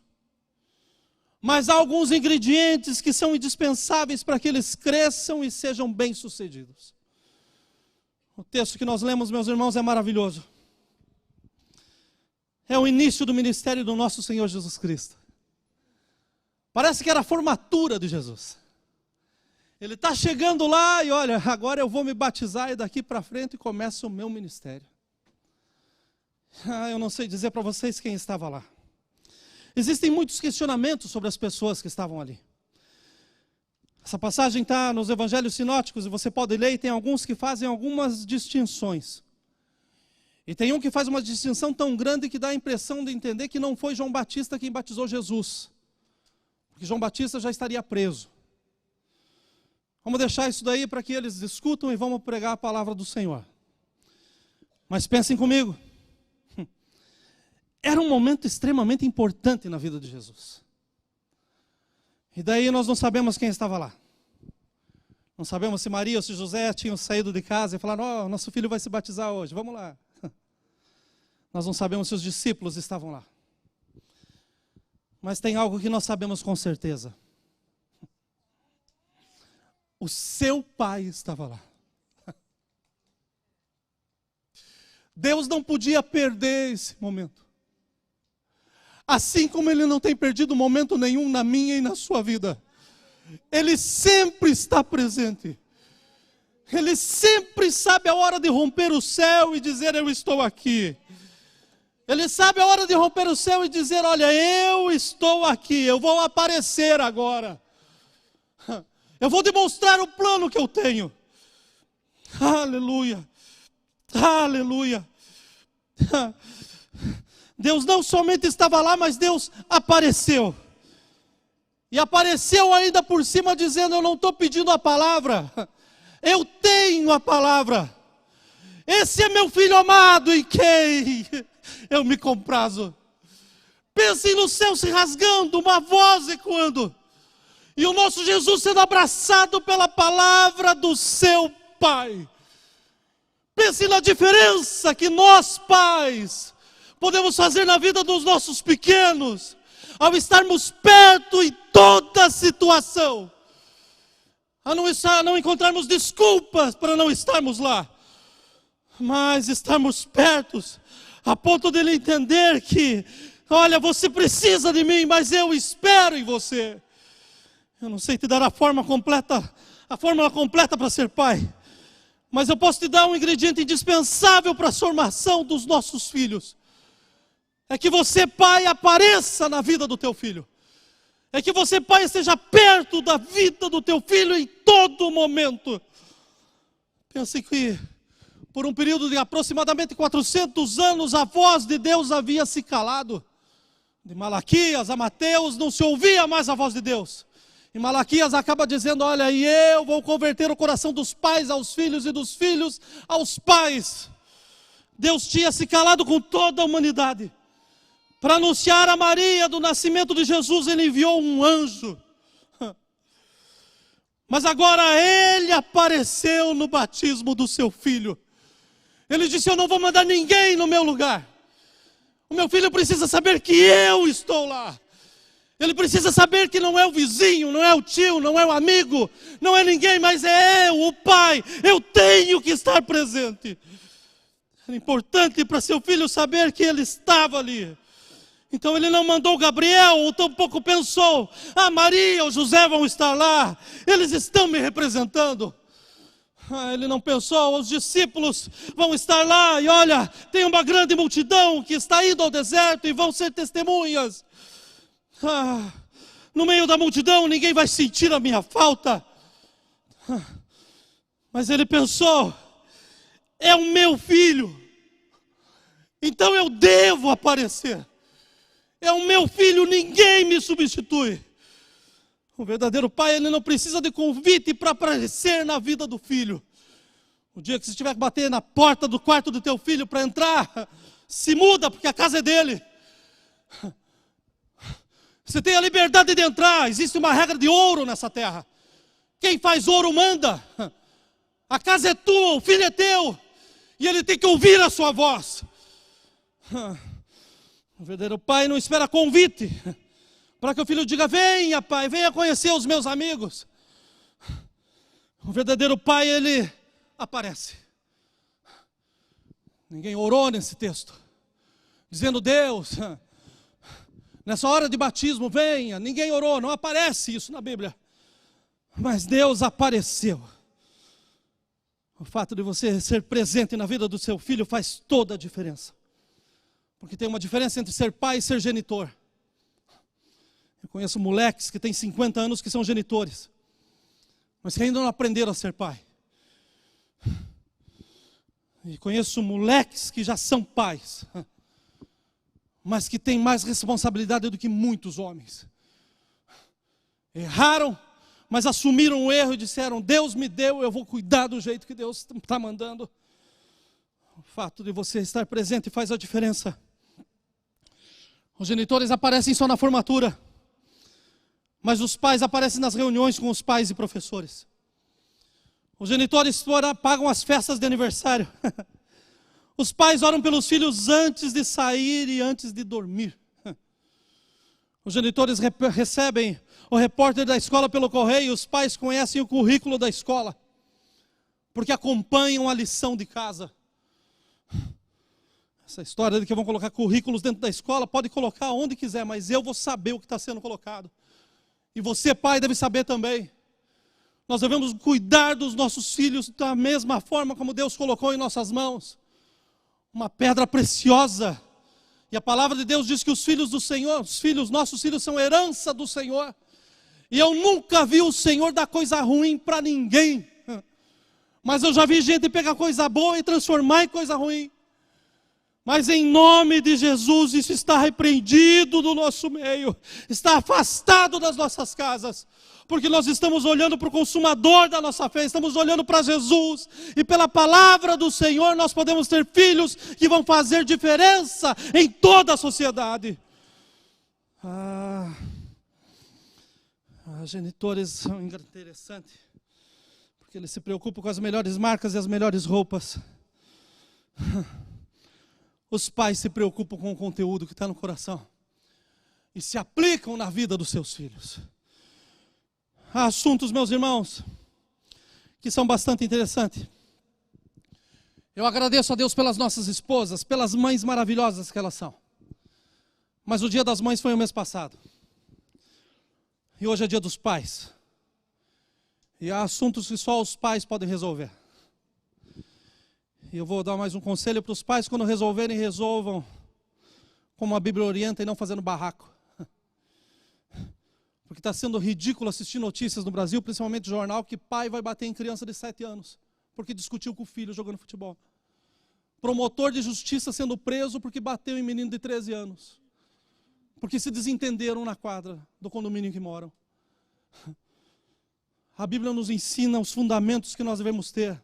Mas há alguns ingredientes que são indispensáveis para que eles cresçam e sejam bem-sucedidos. O texto que nós lemos, meus irmãos, é maravilhoso. É o início do ministério do nosso Senhor Jesus Cristo. Parece que era a formatura de Jesus. Ele está chegando lá e olha, agora eu vou me batizar e daqui para frente começa o meu ministério. Eu não sei dizer para vocês quem estava lá. Existem muitos questionamentos sobre as pessoas que estavam ali. Essa passagem está nos evangelhos sinóticos e você pode ler e tem alguns que fazem algumas distinções. E tem um que faz uma distinção tão grande que dá a impressão de entender que não foi João Batista quem batizou Jesus. Porque João Batista já estaria preso. Vamos deixar isso daí para que eles discutam e vamos pregar a palavra do Senhor. Mas pensem comigo. Era um momento extremamente importante na vida de Jesus. E daí nós não sabemos quem estava lá. Não sabemos se Maria ou se José tinham saído de casa e falaram, nosso filho vai se batizar hoje, vamos lá. Nós não sabemos se os discípulos estavam lá. Mas tem algo que nós sabemos com certeza. O seu pai estava lá. Deus não podia perder esse momento. Assim como Ele não tem perdido momento nenhum na minha e na sua vida. Ele sempre está presente. Ele sempre sabe a hora de romper o céu e dizer, eu estou aqui. Ele sabe a hora de romper o céu e dizer, olha, eu estou aqui, eu vou aparecer agora. Eu vou demonstrar o plano que eu tenho. Aleluia. Aleluia. Deus não somente estava lá, mas Deus apareceu. E apareceu ainda por cima dizendo, eu não estou pedindo a palavra. Eu tenho a palavra. Esse é meu filho amado em quem eu me comprazo. Pensem no céu se rasgando, uma voz ecoando. E o nosso Jesus sendo abraçado pela palavra do seu Pai. Pense na diferença que nós, pais, podemos fazer na vida dos nossos pequenos, ao estarmos perto em toda situação, a não encontrarmos desculpas para não estarmos lá, mas estarmos perto, a ponto de ele entender que, olha, você precisa de mim, mas eu espero em você. Eu não sei te dar a fórmula completa para ser pai, mas eu posso te dar um ingrediente indispensável para a formação dos nossos filhos. É que você, pai, apareça na vida do teu filho. É que você, pai, esteja perto da vida do teu filho em todo momento. Pense que por um período de aproximadamente 400 anos, a voz de Deus havia se calado. De Malaquias a Mateus não se ouvia mais a voz de Deus. E Malaquias acaba dizendo, olha, e eu vou converter o coração dos pais aos filhos e dos filhos aos pais. Deus tinha se calado com toda a humanidade. Para anunciar a Maria do nascimento de Jesus, Ele enviou um anjo. Mas agora Ele apareceu no batismo do seu filho. Ele disse, eu não vou mandar ninguém no meu lugar. O meu filho precisa saber que eu estou lá. Ele precisa saber que não é o vizinho, não é o tio, não é o amigo, não é ninguém, mas é eu, o pai. Eu tenho que estar presente. Era importante para seu filho saber que ele estava ali. Então ele não mandou Gabriel, ou tampouco pensou, Maria ou José vão estar lá, eles estão me representando. Ele não pensou, os discípulos vão estar lá, e olha, tem uma grande multidão que está indo ao deserto e vão ser testemunhas. No meio da multidão ninguém vai sentir a minha falta. Mas ele pensou, é o meu filho. Então eu devo aparecer. É o meu filho, ninguém me substitui. O verdadeiro pai, ele não precisa de convite para aparecer na vida do filho. O dia que você tiver que bater na porta do quarto do teu filho para entrar, se muda, porque a casa é dele. Você tem a liberdade de entrar. Existe uma regra de ouro nessa terra. Quem faz ouro manda. A casa é tua, o filho é teu. E ele tem que ouvir a sua voz. O verdadeiro pai não espera convite para que o filho diga: venha pai, venha conhecer os meus amigos. O verdadeiro pai, ele aparece. Ninguém orou nesse texto dizendo: Deus, nessa hora de batismo, venha. Ninguém orou, não aparece isso na Bíblia. Mas Deus apareceu. O fato de você ser presente na vida do seu filho faz toda a diferença. Porque tem uma diferença entre ser pai e ser genitor. Eu conheço moleques que têm 50 anos que são genitores, mas que ainda não aprenderam a ser pai. E conheço moleques que já são pais, mas que têm mais responsabilidade do que muitos homens. Erraram, mas assumiram o erro e disseram: Deus me deu, eu vou cuidar do jeito que Deus está mandando. O fato de você estar presente faz a diferença. Os genitores aparecem só na formatura, mas os pais aparecem nas reuniões com os pais e professores. Os genitores pagam as festas de aniversário. Os pais oram pelos filhos antes de sair e antes de dormir. Os genitores recebem o repórter da escola pelo correio, e os pais conhecem o currículo da escola, porque acompanham a lição de casa. Essa história de que vão colocar currículos dentro da escola, pode colocar onde quiser, mas eu vou saber o que está sendo colocado. E você, pai, deve saber também. Nós devemos cuidar dos nossos filhos da mesma forma como Deus colocou em nossas mãos. Uma pedra preciosa. E a palavra de Deus diz que os filhos do Senhor, nossos filhos são herança do Senhor. E eu nunca vi o Senhor dar coisa ruim para ninguém. Mas eu já vi gente pegar coisa boa e transformar em coisa ruim. Mas em nome de Jesus, isso está repreendido do nosso meio, está afastado das nossas casas, porque nós estamos olhando para o consumador da nossa fé, estamos olhando para Jesus, e pela palavra do Senhor nós podemos ter filhos que vão fazer diferença em toda a sociedade. Genitores são interessantes, porque eles se preocupam com as melhores marcas e as melhores roupas. Os pais se preocupam com o conteúdo que está no coração e se aplicam na vida dos seus filhos. Há assuntos, meus irmãos, que são bastante interessantes. Eu agradeço a Deus pelas nossas esposas, pelas mães maravilhosas que elas são. Mas o Dia das Mães foi o mês passado. E hoje é Dia dos Pais. E há assuntos que só os pais podem resolver. E eu vou dar mais um conselho para os pais: quando resolverem, resolvam como a Bíblia orienta e não fazendo barraco. Porque está sendo ridículo assistir notícias no Brasil, principalmente jornal, que pai vai bater em criança de 7 anos, porque discutiu com o filho jogando futebol. Promotor de justiça sendo preso porque bateu em menino de 13 anos. Porque se desentenderam na quadra do condomínio em que moram. A Bíblia nos ensina os fundamentos que nós devemos ter.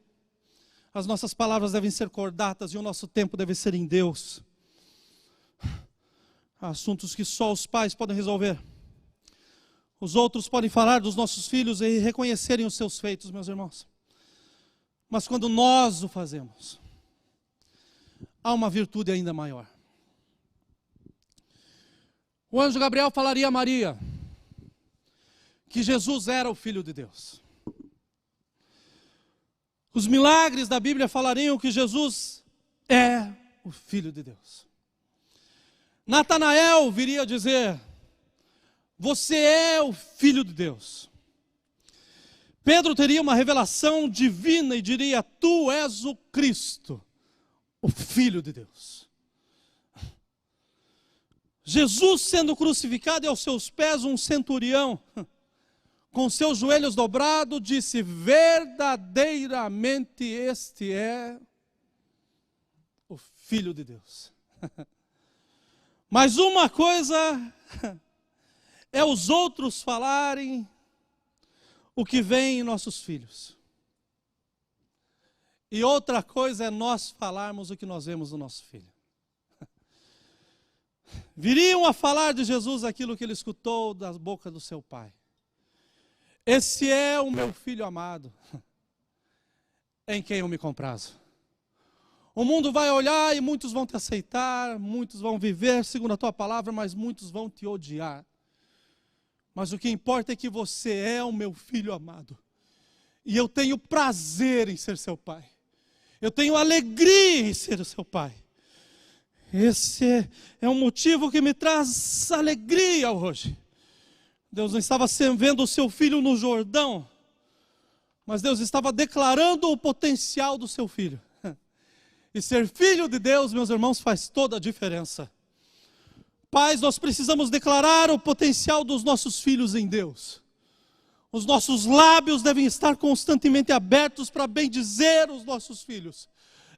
As nossas palavras devem ser cordatas e o nosso tempo deve ser em Deus. Há assuntos que só os pais podem resolver. Os outros podem falar dos nossos filhos e reconhecerem os seus feitos, meus irmãos. Mas quando nós o fazemos, há uma virtude ainda maior. O anjo Gabriel falaria a Maria que Jesus era o Filho de Deus. Os milagres da Bíblia falariam que Jesus é o Filho de Deus. Natanael viria dizer: você é o Filho de Deus. Pedro teria uma revelação divina e diria: tu és o Cristo, o Filho de Deus. Jesus sendo crucificado e aos seus pés um centurião, com seus joelhos dobrados, disse: verdadeiramente este é filho de Deus. Mas uma coisa é os outros falarem o que vem em nossos filhos. E outra coisa é nós falarmos o que nós vemos no nosso filho. Viriam a falar de Jesus aquilo que ele escutou da boca do seu pai. Esse é o meu filho amado, em quem eu me comprazo. O mundo vai olhar e muitos vão te aceitar, muitos vão viver segundo a tua palavra, mas muitos vão te odiar. Mas o que importa é que você é o meu filho amado. E eu tenho prazer em ser seu pai. Eu tenho alegria em ser o seu pai. Esse é um motivo que me traz alegria hoje. Deus não estava vendo o seu filho no Jordão, mas Deus estava declarando o potencial do seu filho. E ser filho de Deus, meus irmãos, faz toda a diferença. Pais, nós precisamos declarar o potencial dos nossos filhos em Deus. Os nossos lábios devem estar constantemente abertos para bendizer os nossos filhos.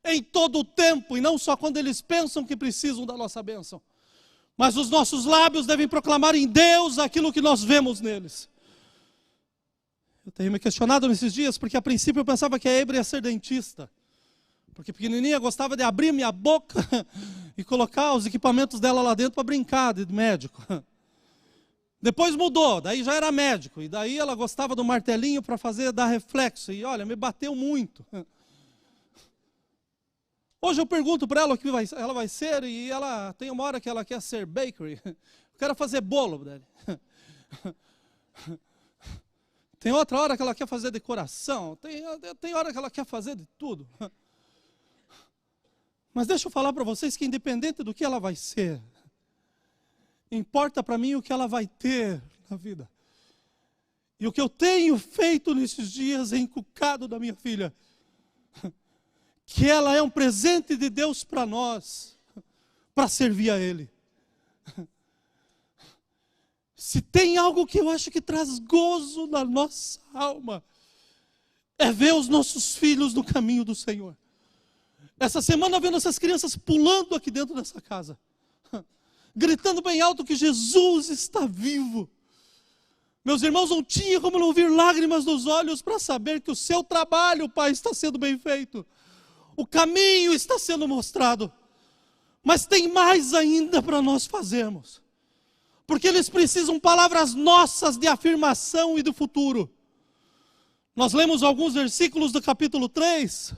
Em todo o tempo, e não só quando eles pensam que precisam da nossa bênção. Mas os nossos lábios devem proclamar em Deus aquilo que nós vemos neles. Eu tenho me questionado nesses dias, porque a princípio eu pensava que a Ebre ia ser dentista. Porque pequenininha gostava de abrir minha boca e colocar os equipamentos dela lá dentro para brincar de médico. Depois mudou, daí já era médico. E daí ela gostava do martelinho para dar reflexo. E olha, me bateu muito. Hoje eu pergunto para ela o que ela vai ser, e ela tem uma hora que ela quer ser bakery. Eu quero fazer bolo, Dani. Tem outra hora que ela quer fazer decoração. Tem hora que ela quer fazer de tudo. Mas deixa eu falar para vocês que independente do que ela vai ser, importa para mim o que ela vai ter na vida. E o que eu tenho feito nesses dias é inculcado da minha filha. Que ela é um presente de Deus para nós, para servir a Ele. Se tem algo que eu acho que traz gozo na nossa alma, é ver os nossos filhos no caminho do Senhor. Essa semana vendo essas crianças pulando aqui dentro dessa casa, gritando bem alto que Jesus está vivo. Meus irmãos, não tinha como não vir lágrimas nos olhos para saber que o seu trabalho, Pai, está sendo bem feito. O caminho está sendo mostrado. Mas tem mais ainda para nós fazermos. Porque eles precisam palavras nossas de afirmação e do futuro. Nós lemos alguns versículos do capítulo 3.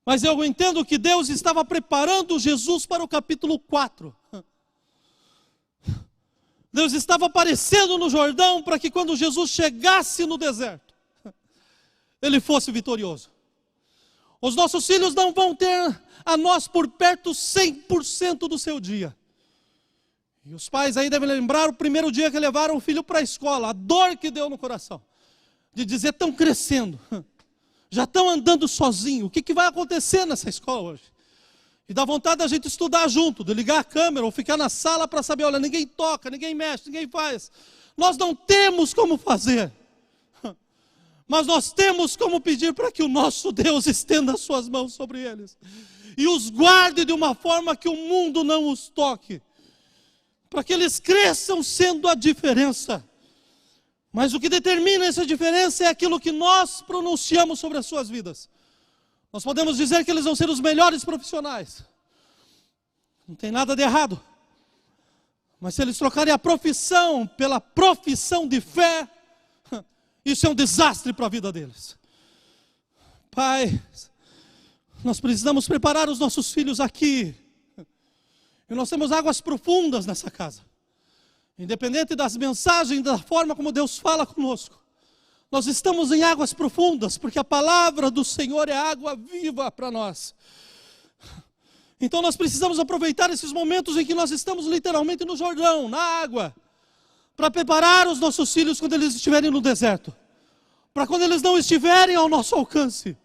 Mas eu entendo que Deus estava preparando Jesus para o capítulo 4. Deus estava aparecendo no Jordão para que quando Jesus chegasse no deserto, ele fosse vitorioso. Os nossos filhos não vão ter a nós por perto 100% do seu dia. E os pais aí devem lembrar o primeiro dia que levaram o filho para a escola, a dor que deu no coração, de dizer, estão crescendo, já estão andando sozinhos, o que vai acontecer nessa escola hoje? E dá vontade da gente estudar junto, de ligar a câmera ou ficar na sala para saber, olha, ninguém toca, ninguém mexe, ninguém faz. Nós não temos como fazer. Mas nós temos como pedir para que o nosso Deus estenda as suas mãos sobre eles. E os guarde de uma forma que o mundo não os toque. Para que eles cresçam sendo a diferença. Mas o que determina essa diferença é aquilo que nós pronunciamos sobre as suas vidas. Nós podemos dizer que eles vão ser os melhores profissionais. Não tem nada de errado. Mas se eles trocarem a profissão pela profissão de fé, isso é um desastre para a vida deles. Pai, nós precisamos preparar os nossos filhos aqui. E nós temos águas profundas nessa casa. Independente das mensagens, da forma como Deus fala conosco. Nós estamos em águas profundas, porque a palavra do Senhor é água viva para nós. Então nós precisamos aproveitar esses momentos em que nós estamos literalmente no Jordão, na água, para preparar os nossos filhos quando eles estiverem no deserto. Para quando eles não estiverem ao nosso alcance.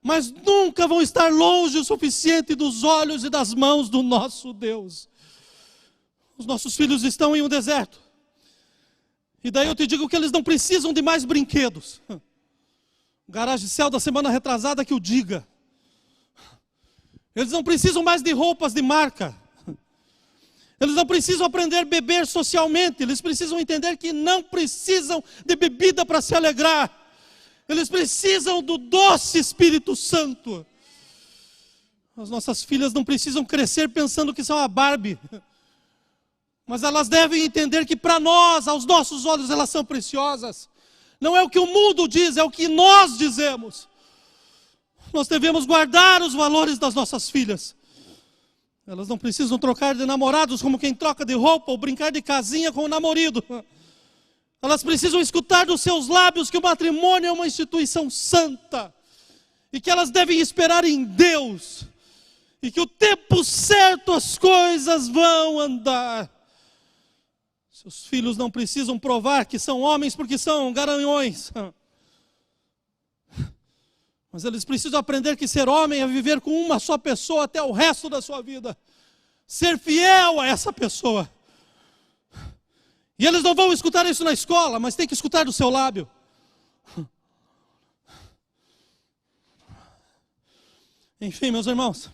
Mas nunca vão estar longe o suficiente dos olhos e das mãos do nosso Deus. Os nossos filhos estão em um deserto. E daí eu te digo que eles não precisam de mais brinquedos. O Garage Cell da semana retrasada que o diga. Eles não precisam mais de roupas de marca. Eles não precisam aprender a beber socialmente. Eles precisam entender que não precisam de bebida para se alegrar. Eles precisam do doce Espírito Santo. As nossas filhas não precisam crescer pensando que são a Barbie. Mas elas devem entender que para nós, aos nossos olhos, elas são preciosas. Não é o que o mundo diz, é o que nós dizemos. Nós devemos guardar os valores das nossas filhas. Elas não precisam trocar de namorados como quem troca de roupa ou brincar de casinha com o namorado. Elas precisam escutar dos seus lábios que o matrimônio é uma instituição santa e que elas devem esperar em Deus e que o tempo certo as coisas vão andar. Seus filhos não precisam provar que são homens porque são garanhões. Mas eles precisam aprender que ser homem é viver com uma só pessoa até o resto da sua vida. Ser fiel a essa pessoa. E eles não vão escutar isso na escola, mas tem que escutar do seu lábio. Enfim, meus irmãos,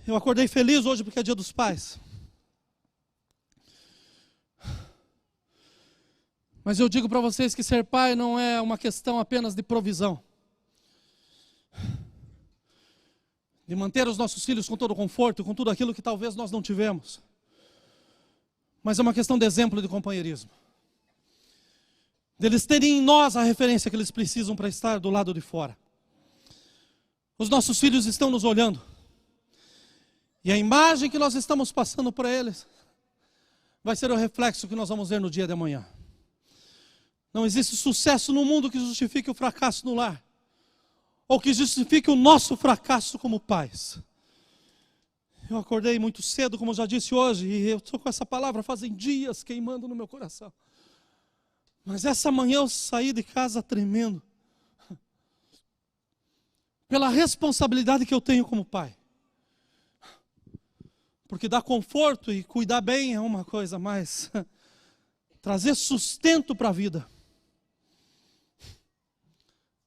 eu acordei feliz hoje porque é Dia dos Pais. Mas eu digo para vocês que ser pai não é uma questão apenas de provisão. De manter os nossos filhos com todo o conforto, com tudo aquilo que talvez nós não tivemos. Mas é uma questão de exemplo de companheirismo. Deles terem em nós a referência que eles precisam para estar do lado de fora. Os nossos filhos estão nos olhando. E a imagem que nós estamos passando para eles vai ser o reflexo que nós vamos ver no dia de amanhã. Não existe sucesso no mundo que justifique o fracasso no lar. Ou que justifique o nosso fracasso como pais. Eu acordei muito cedo, como eu já disse hoje, e eu estou com essa palavra fazem dias queimando no meu coração. Mas essa manhã eu saí de casa tremendo. Pela responsabilidade que eu tenho como pai. Porque dar conforto e cuidar bem é uma coisa, mas trazer sustento para a vida.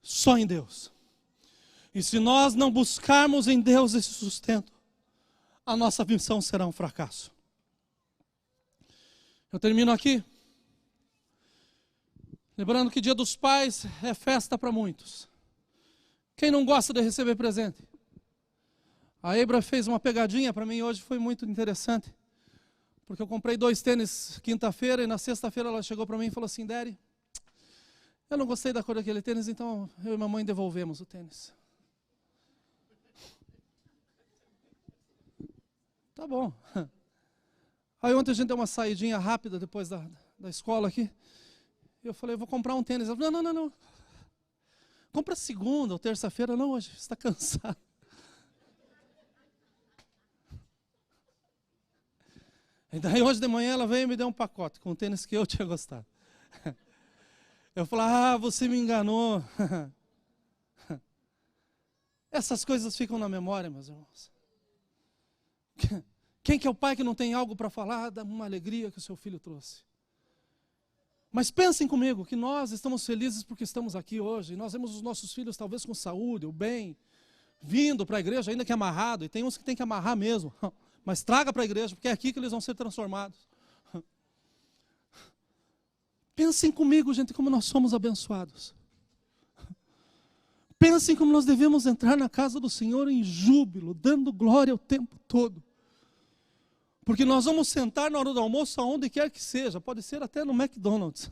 Só em Deus. E se nós não buscarmos em Deus esse sustento, a nossa missão será um fracasso. Eu termino aqui. Lembrando que Dia dos Pais é festa para muitos. Quem não gosta de receber presente? A Ebra fez uma pegadinha para mim hoje, foi muito interessante. Porque eu comprei 2 tênis quinta-feira e na sexta-feira ela chegou para mim e falou assim: Daddy, eu não gostei da cor daquele tênis, então eu e mamãe devolvemos o tênis. Tá bom. Aí ontem a gente deu uma saidinha rápida depois da escola aqui. Eu falei, eu vou comprar um tênis. Ela falou, não. Compra segunda ou terça-feira. Não, hoje, você está cansado. E daí hoje de manhã ela veio e me deu um pacote com o tênis que eu tinha gostado. Eu falei, você me enganou. Essas coisas ficam na memória, meus irmãos. Quem que é o pai que não tem algo para falar da uma alegria que o seu filho trouxe? Mas pensem comigo que nós estamos felizes porque estamos aqui hoje. Nós vemos os nossos filhos talvez com saúde, o bem, vindo para a igreja, ainda que amarrado. E tem uns que tem que amarrar mesmo. Mas traga para a igreja, porque é aqui que eles vão ser transformados. Pensem comigo, gente, como nós somos abençoados. Pensem como nós devemos entrar na casa do Senhor em júbilo, dando glória o tempo todo. Porque nós vamos sentar na hora do almoço aonde quer que seja, pode ser até no McDonald's.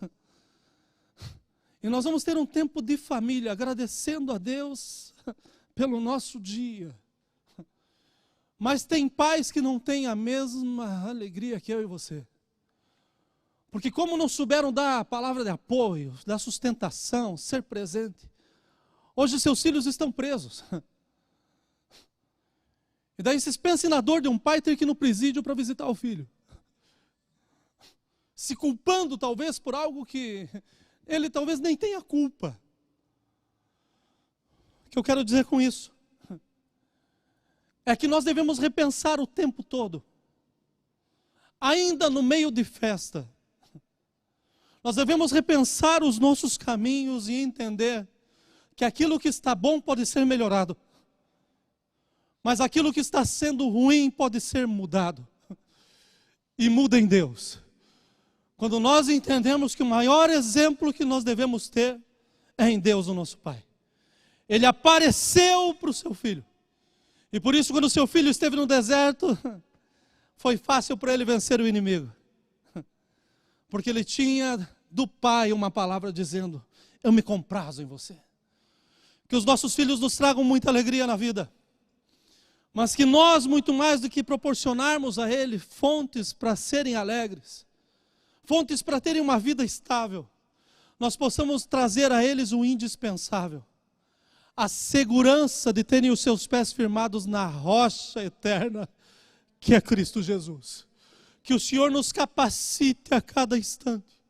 E nós vamos ter um tempo de família, agradecendo a Deus pelo nosso dia. Mas tem pais que não têm a mesma alegria que eu e você. Porque como não souberam dar a palavra de apoio, dar sustentação, ser presente, hoje seus filhos estão presos. E daí vocês pensem na dor de um pai ter que ir no presídio para visitar o filho. Se culpando talvez por algo que ele talvez nem tenha culpa. O que eu quero dizer com isso? É que nós devemos repensar o tempo todo. Ainda no meio de festa. Nós devemos repensar os nossos caminhos e entender que aquilo que está bom pode ser melhorado. Mas aquilo que está sendo ruim pode ser mudado. E muda em Deus. Quando nós entendemos que o maior exemplo que nós devemos ter é em Deus, o nosso Pai. Ele apareceu para o seu filho. E por isso, quando o seu filho esteve no deserto, foi fácil para ele vencer o inimigo. Porque ele tinha do Pai uma palavra dizendo: eu me comprazo em você. Que os nossos filhos nos tragam muita alegria na vida. Mas que nós, muito mais do que proporcionarmos a ele fontes para serem alegres, fontes para terem uma vida estável, nós possamos trazer a eles o indispensável. A segurança de terem os seus pés firmados na rocha eterna, que é Cristo Jesus. Que o Senhor nos capacite a cada instante.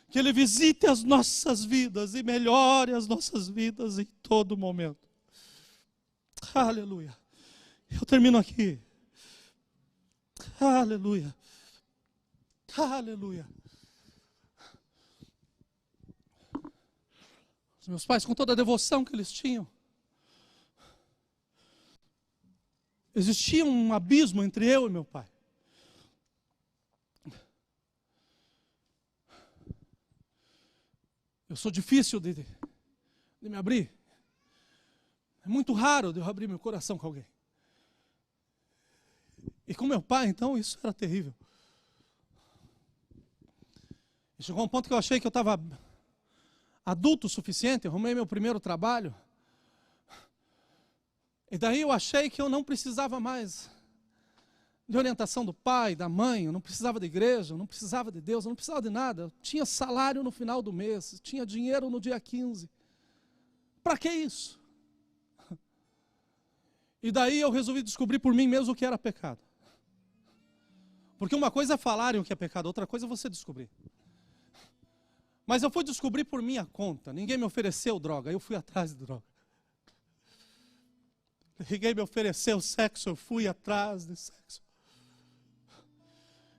Que Ele visite as nossas vidas e melhore as nossas vidas em todo momento. Aleluia. Eu termino aqui. Aleluia. Aleluia. Os meus pais, com toda a devoção que eles tinham, existia um abismo entre eu e meu pai. Eu sou difícil de me abrir. É muito raro de eu abrir meu coração com alguém. E com meu pai, então, isso era terrível. E chegou um ponto que eu achei que eu estava adulto o suficiente, eu arrumei meu primeiro trabalho. E daí eu achei que eu não precisava mais de orientação do pai, da mãe, eu não precisava de igreja, eu não precisava de Deus, eu não precisava de nada. Eu tinha salário no final do mês, tinha dinheiro no dia 15. Para que isso? E daí eu resolvi descobrir por mim mesmo o que era pecado. Porque uma coisa é falarem o que é pecado, outra coisa é você descobrir. Mas eu fui descobrir por minha conta. Ninguém me ofereceu droga, eu fui atrás de droga. Ninguém me ofereceu sexo, eu fui atrás de sexo.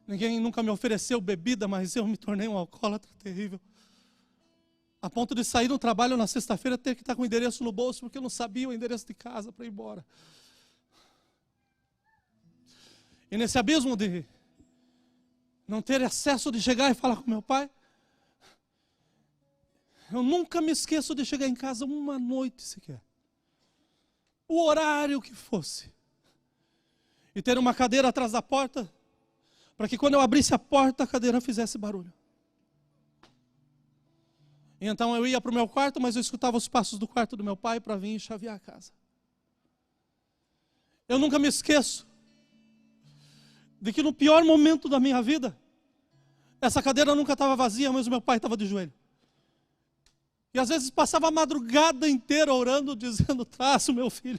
Ninguém nunca me ofereceu bebida, mas eu me tornei um alcoólatra terrível. A ponto de sair no trabalho na sexta-feira ter que estar com o endereço no bolso, porque eu não sabia o endereço de casa para ir embora. E nesse abismo de não ter acesso de chegar e falar com meu pai, eu nunca me esqueço de chegar em casa uma noite sequer. O horário que fosse. E ter uma cadeira atrás da porta, para que quando eu abrisse a porta, a cadeira fizesse barulho. E então eu ia para o meu quarto, mas eu escutava os passos do quarto do meu pai para vir chavear a casa. Eu nunca me esqueço de que no pior momento da minha vida, essa cadeira nunca estava vazia, mas o meu pai estava de joelho. E às vezes passava a madrugada inteira orando, dizendo: traz o meu filho.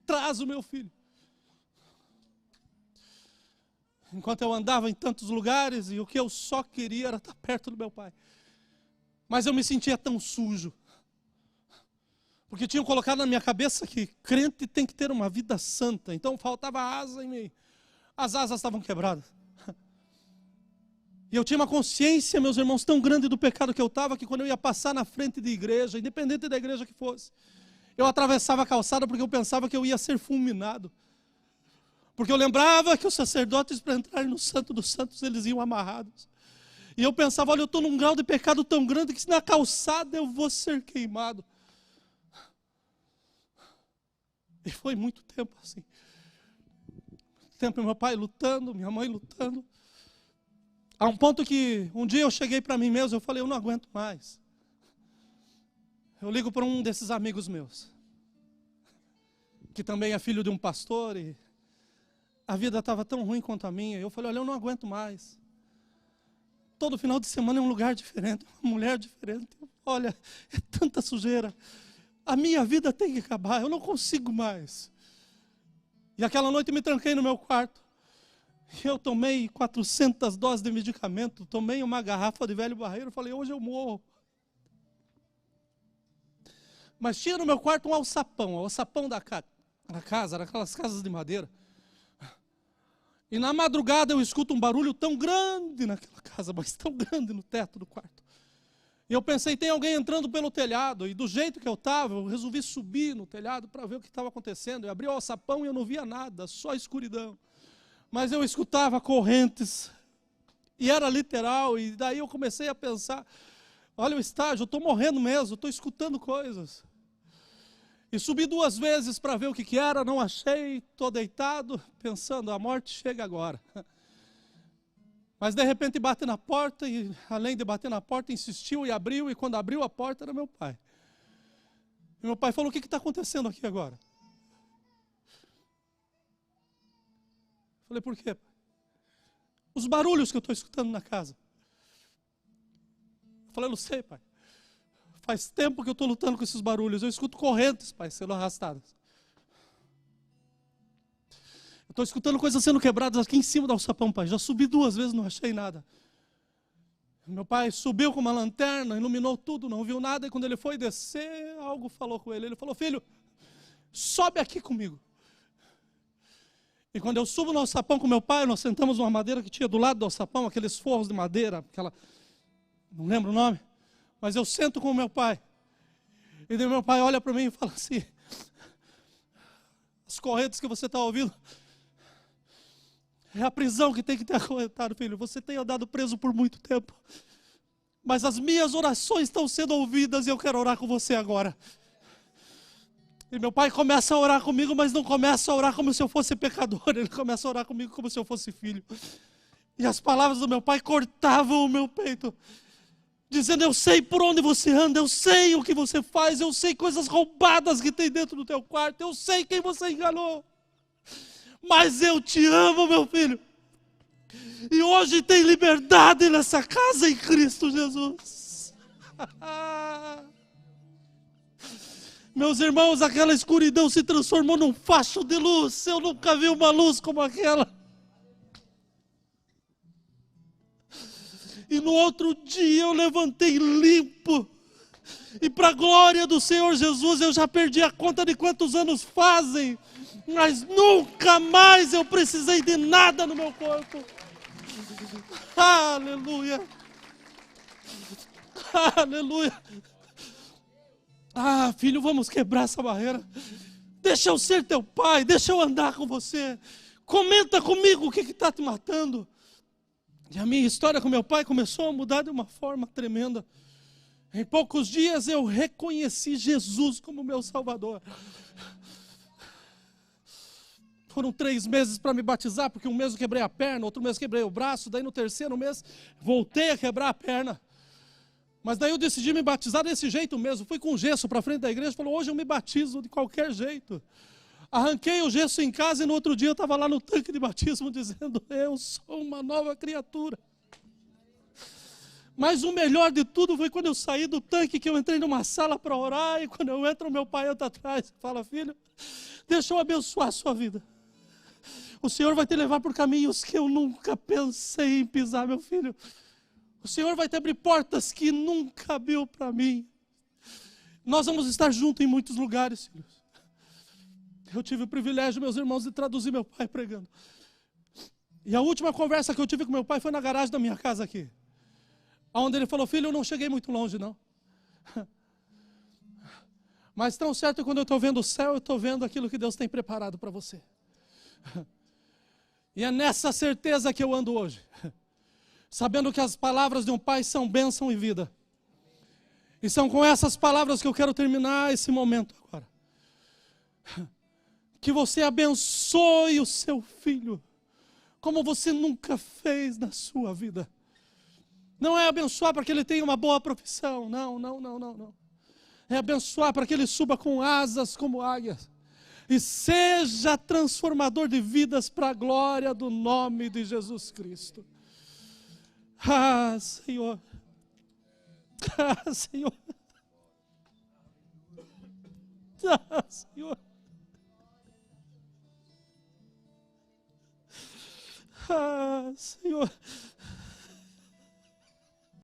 Traz o meu filho. Enquanto eu andava em tantos lugares, e o que eu só queria era estar perto do meu pai. Mas eu me sentia tão sujo. Porque tinham colocado na minha cabeça que crente tem que ter uma vida santa. Então faltava asa em mim. As asas estavam quebradas. E eu tinha uma consciência, meus irmãos, tão grande do pecado que eu estava, que quando eu ia passar na frente de igreja, independente da igreja que fosse, eu atravessava a calçada porque eu pensava que eu ia ser fulminado. Porque eu lembrava que os sacerdotes, para entrarem no Santo dos Santos, eles iam amarrados. E eu pensava: olha, eu estou num grau de pecado tão grande que se na calçada eu vou ser queimado. E foi muito tempo assim. Muito tempo meu pai lutando, minha mãe lutando. A um ponto que um dia eu cheguei para mim mesmo, eu falei: eu não aguento mais. Eu ligo para um desses amigos meus, que também é filho de um pastor, e a vida estava tão ruim quanto a minha. Eu falei: olha, eu não aguento mais. Todo final de semana é um lugar diferente, uma mulher diferente. Olha, é tanta sujeira. A minha vida tem que acabar, eu não consigo mais. E aquela noite me tranquei no meu quarto. Eu tomei 400 doses de medicamento, tomei uma garrafa de velho barreiro, falei: hoje eu morro. Mas tinha no meu quarto um alçapão, o alçapão da casa, era aquelas casas de madeira. E na madrugada eu escuto um barulho tão grande naquela casa, mas tão grande no teto do quarto. E eu pensei, tem alguém entrando pelo telhado. E do jeito que eu estava, eu resolvi subir no telhado para ver o que estava acontecendo. Eu abri o alçapão e eu não via nada, só escuridão. Mas eu escutava correntes. E era literal. E daí eu comecei a pensar, olha o estágio, eu estou morrendo mesmo, estou escutando coisas. E subi 2 vezes para ver o que era, não achei, estou deitado, pensando, a morte chega agora. Mas de repente bate na porta, e além de bater na porta, insistiu e abriu, e quando abriu a porta era meu pai. E meu pai falou, o que está acontecendo aqui agora? Falei, por quê? Os barulhos que eu estou escutando na casa. Falei, não sei, pai. Faz tempo que eu estou lutando com esses barulhos. Eu escuto correntes, pai, sendo arrastadas. Eu estou escutando coisas sendo quebradas aqui em cima do alçapão, pai. Já subi 2 vezes, não achei nada. Meu pai subiu com uma lanterna, iluminou tudo, não viu nada. E quando ele foi descer, algo falou com ele. Ele falou, filho, sobe aqui comigo. E quando eu subo no alçapão com meu pai, nós sentamos numa madeira que tinha do lado do alçapão, aqueles forros de madeira, não lembro o nome. Mas eu sento com o meu pai. E daí meu pai olha para mim e fala assim, as correntes que você está ouvindo, é a prisão que tem que ter acorrentado, filho. Você tem andado preso por muito tempo. Mas as minhas orações estão sendo ouvidas e eu quero orar com você agora. E meu pai começa a orar comigo, mas não começa a orar como se eu fosse pecador. Ele começa a orar comigo como se eu fosse filho. E as palavras do meu pai cortavam o meu peito. Dizendo, eu sei por onde você anda, eu sei o que você faz, eu sei coisas roubadas que tem dentro do teu quarto, eu sei quem você enganou. Mas eu te amo, meu filho. E hoje tem liberdade nessa casa em Cristo Jesus. Meus irmãos, aquela escuridão se transformou num facho de luz. Eu nunca vi uma luz como aquela. E no outro dia eu levantei limpo. E para a glória do Senhor Jesus, eu já perdi a conta de quantos anos fazem. Mas nunca mais eu precisei de nada no meu corpo. Aleluia. Aleluia. Ah, filho, vamos quebrar essa barreira. Deixa eu ser teu pai, deixa eu andar com você. Comenta comigo o que está te matando. E a minha história com meu pai começou a mudar de uma forma tremenda. Em poucos dias eu reconheci Jesus como meu Salvador. Foram 3 meses para me batizar, porque um mês eu quebrei a perna, outro mês eu quebrei o braço, daí no terceiro mês voltei a quebrar a perna. Mas daí eu decidi me batizar desse jeito mesmo. Fui com gesso para frente da igreja e falei, hoje eu me batizo de qualquer jeito. Arranquei o gesso em casa e no outro dia eu estava lá no tanque de batismo dizendo, eu sou uma nova criatura. Mas o melhor de tudo foi quando eu saí do tanque, que eu entrei numa sala para orar, e quando eu entro, meu pai entra atrás e fala, filho, deixa eu abençoar a sua vida. O Senhor vai te levar por caminhos que eu nunca pensei em pisar, meu filho. O Senhor vai te abrir portas que nunca abriu para mim. Nós vamos estar juntos em muitos lugares, filhos. Eu tive o privilégio, meus irmãos, de traduzir meu pai pregando. E a última conversa que eu tive com meu pai foi na garagem da minha casa aqui. Onde ele falou, filho, eu não cheguei muito longe, não. Mas tão certo quando eu estou vendo o céu, eu estou vendo aquilo que Deus tem preparado para você. E é nessa certeza que eu ando hoje. Sabendo que as palavras de um pai são bênção e vida. E são com essas palavras que eu quero terminar esse momento agora. Que você abençoe o seu filho, como você nunca fez na sua vida. Não é abençoar para que ele tenha uma boa profissão, não. É abençoar para que ele suba com asas como águias. E seja transformador de vidas para a glória do nome de Jesus Cristo. Ah, Senhor. Ah, Senhor. Ah, Senhor. Ah, Senhor.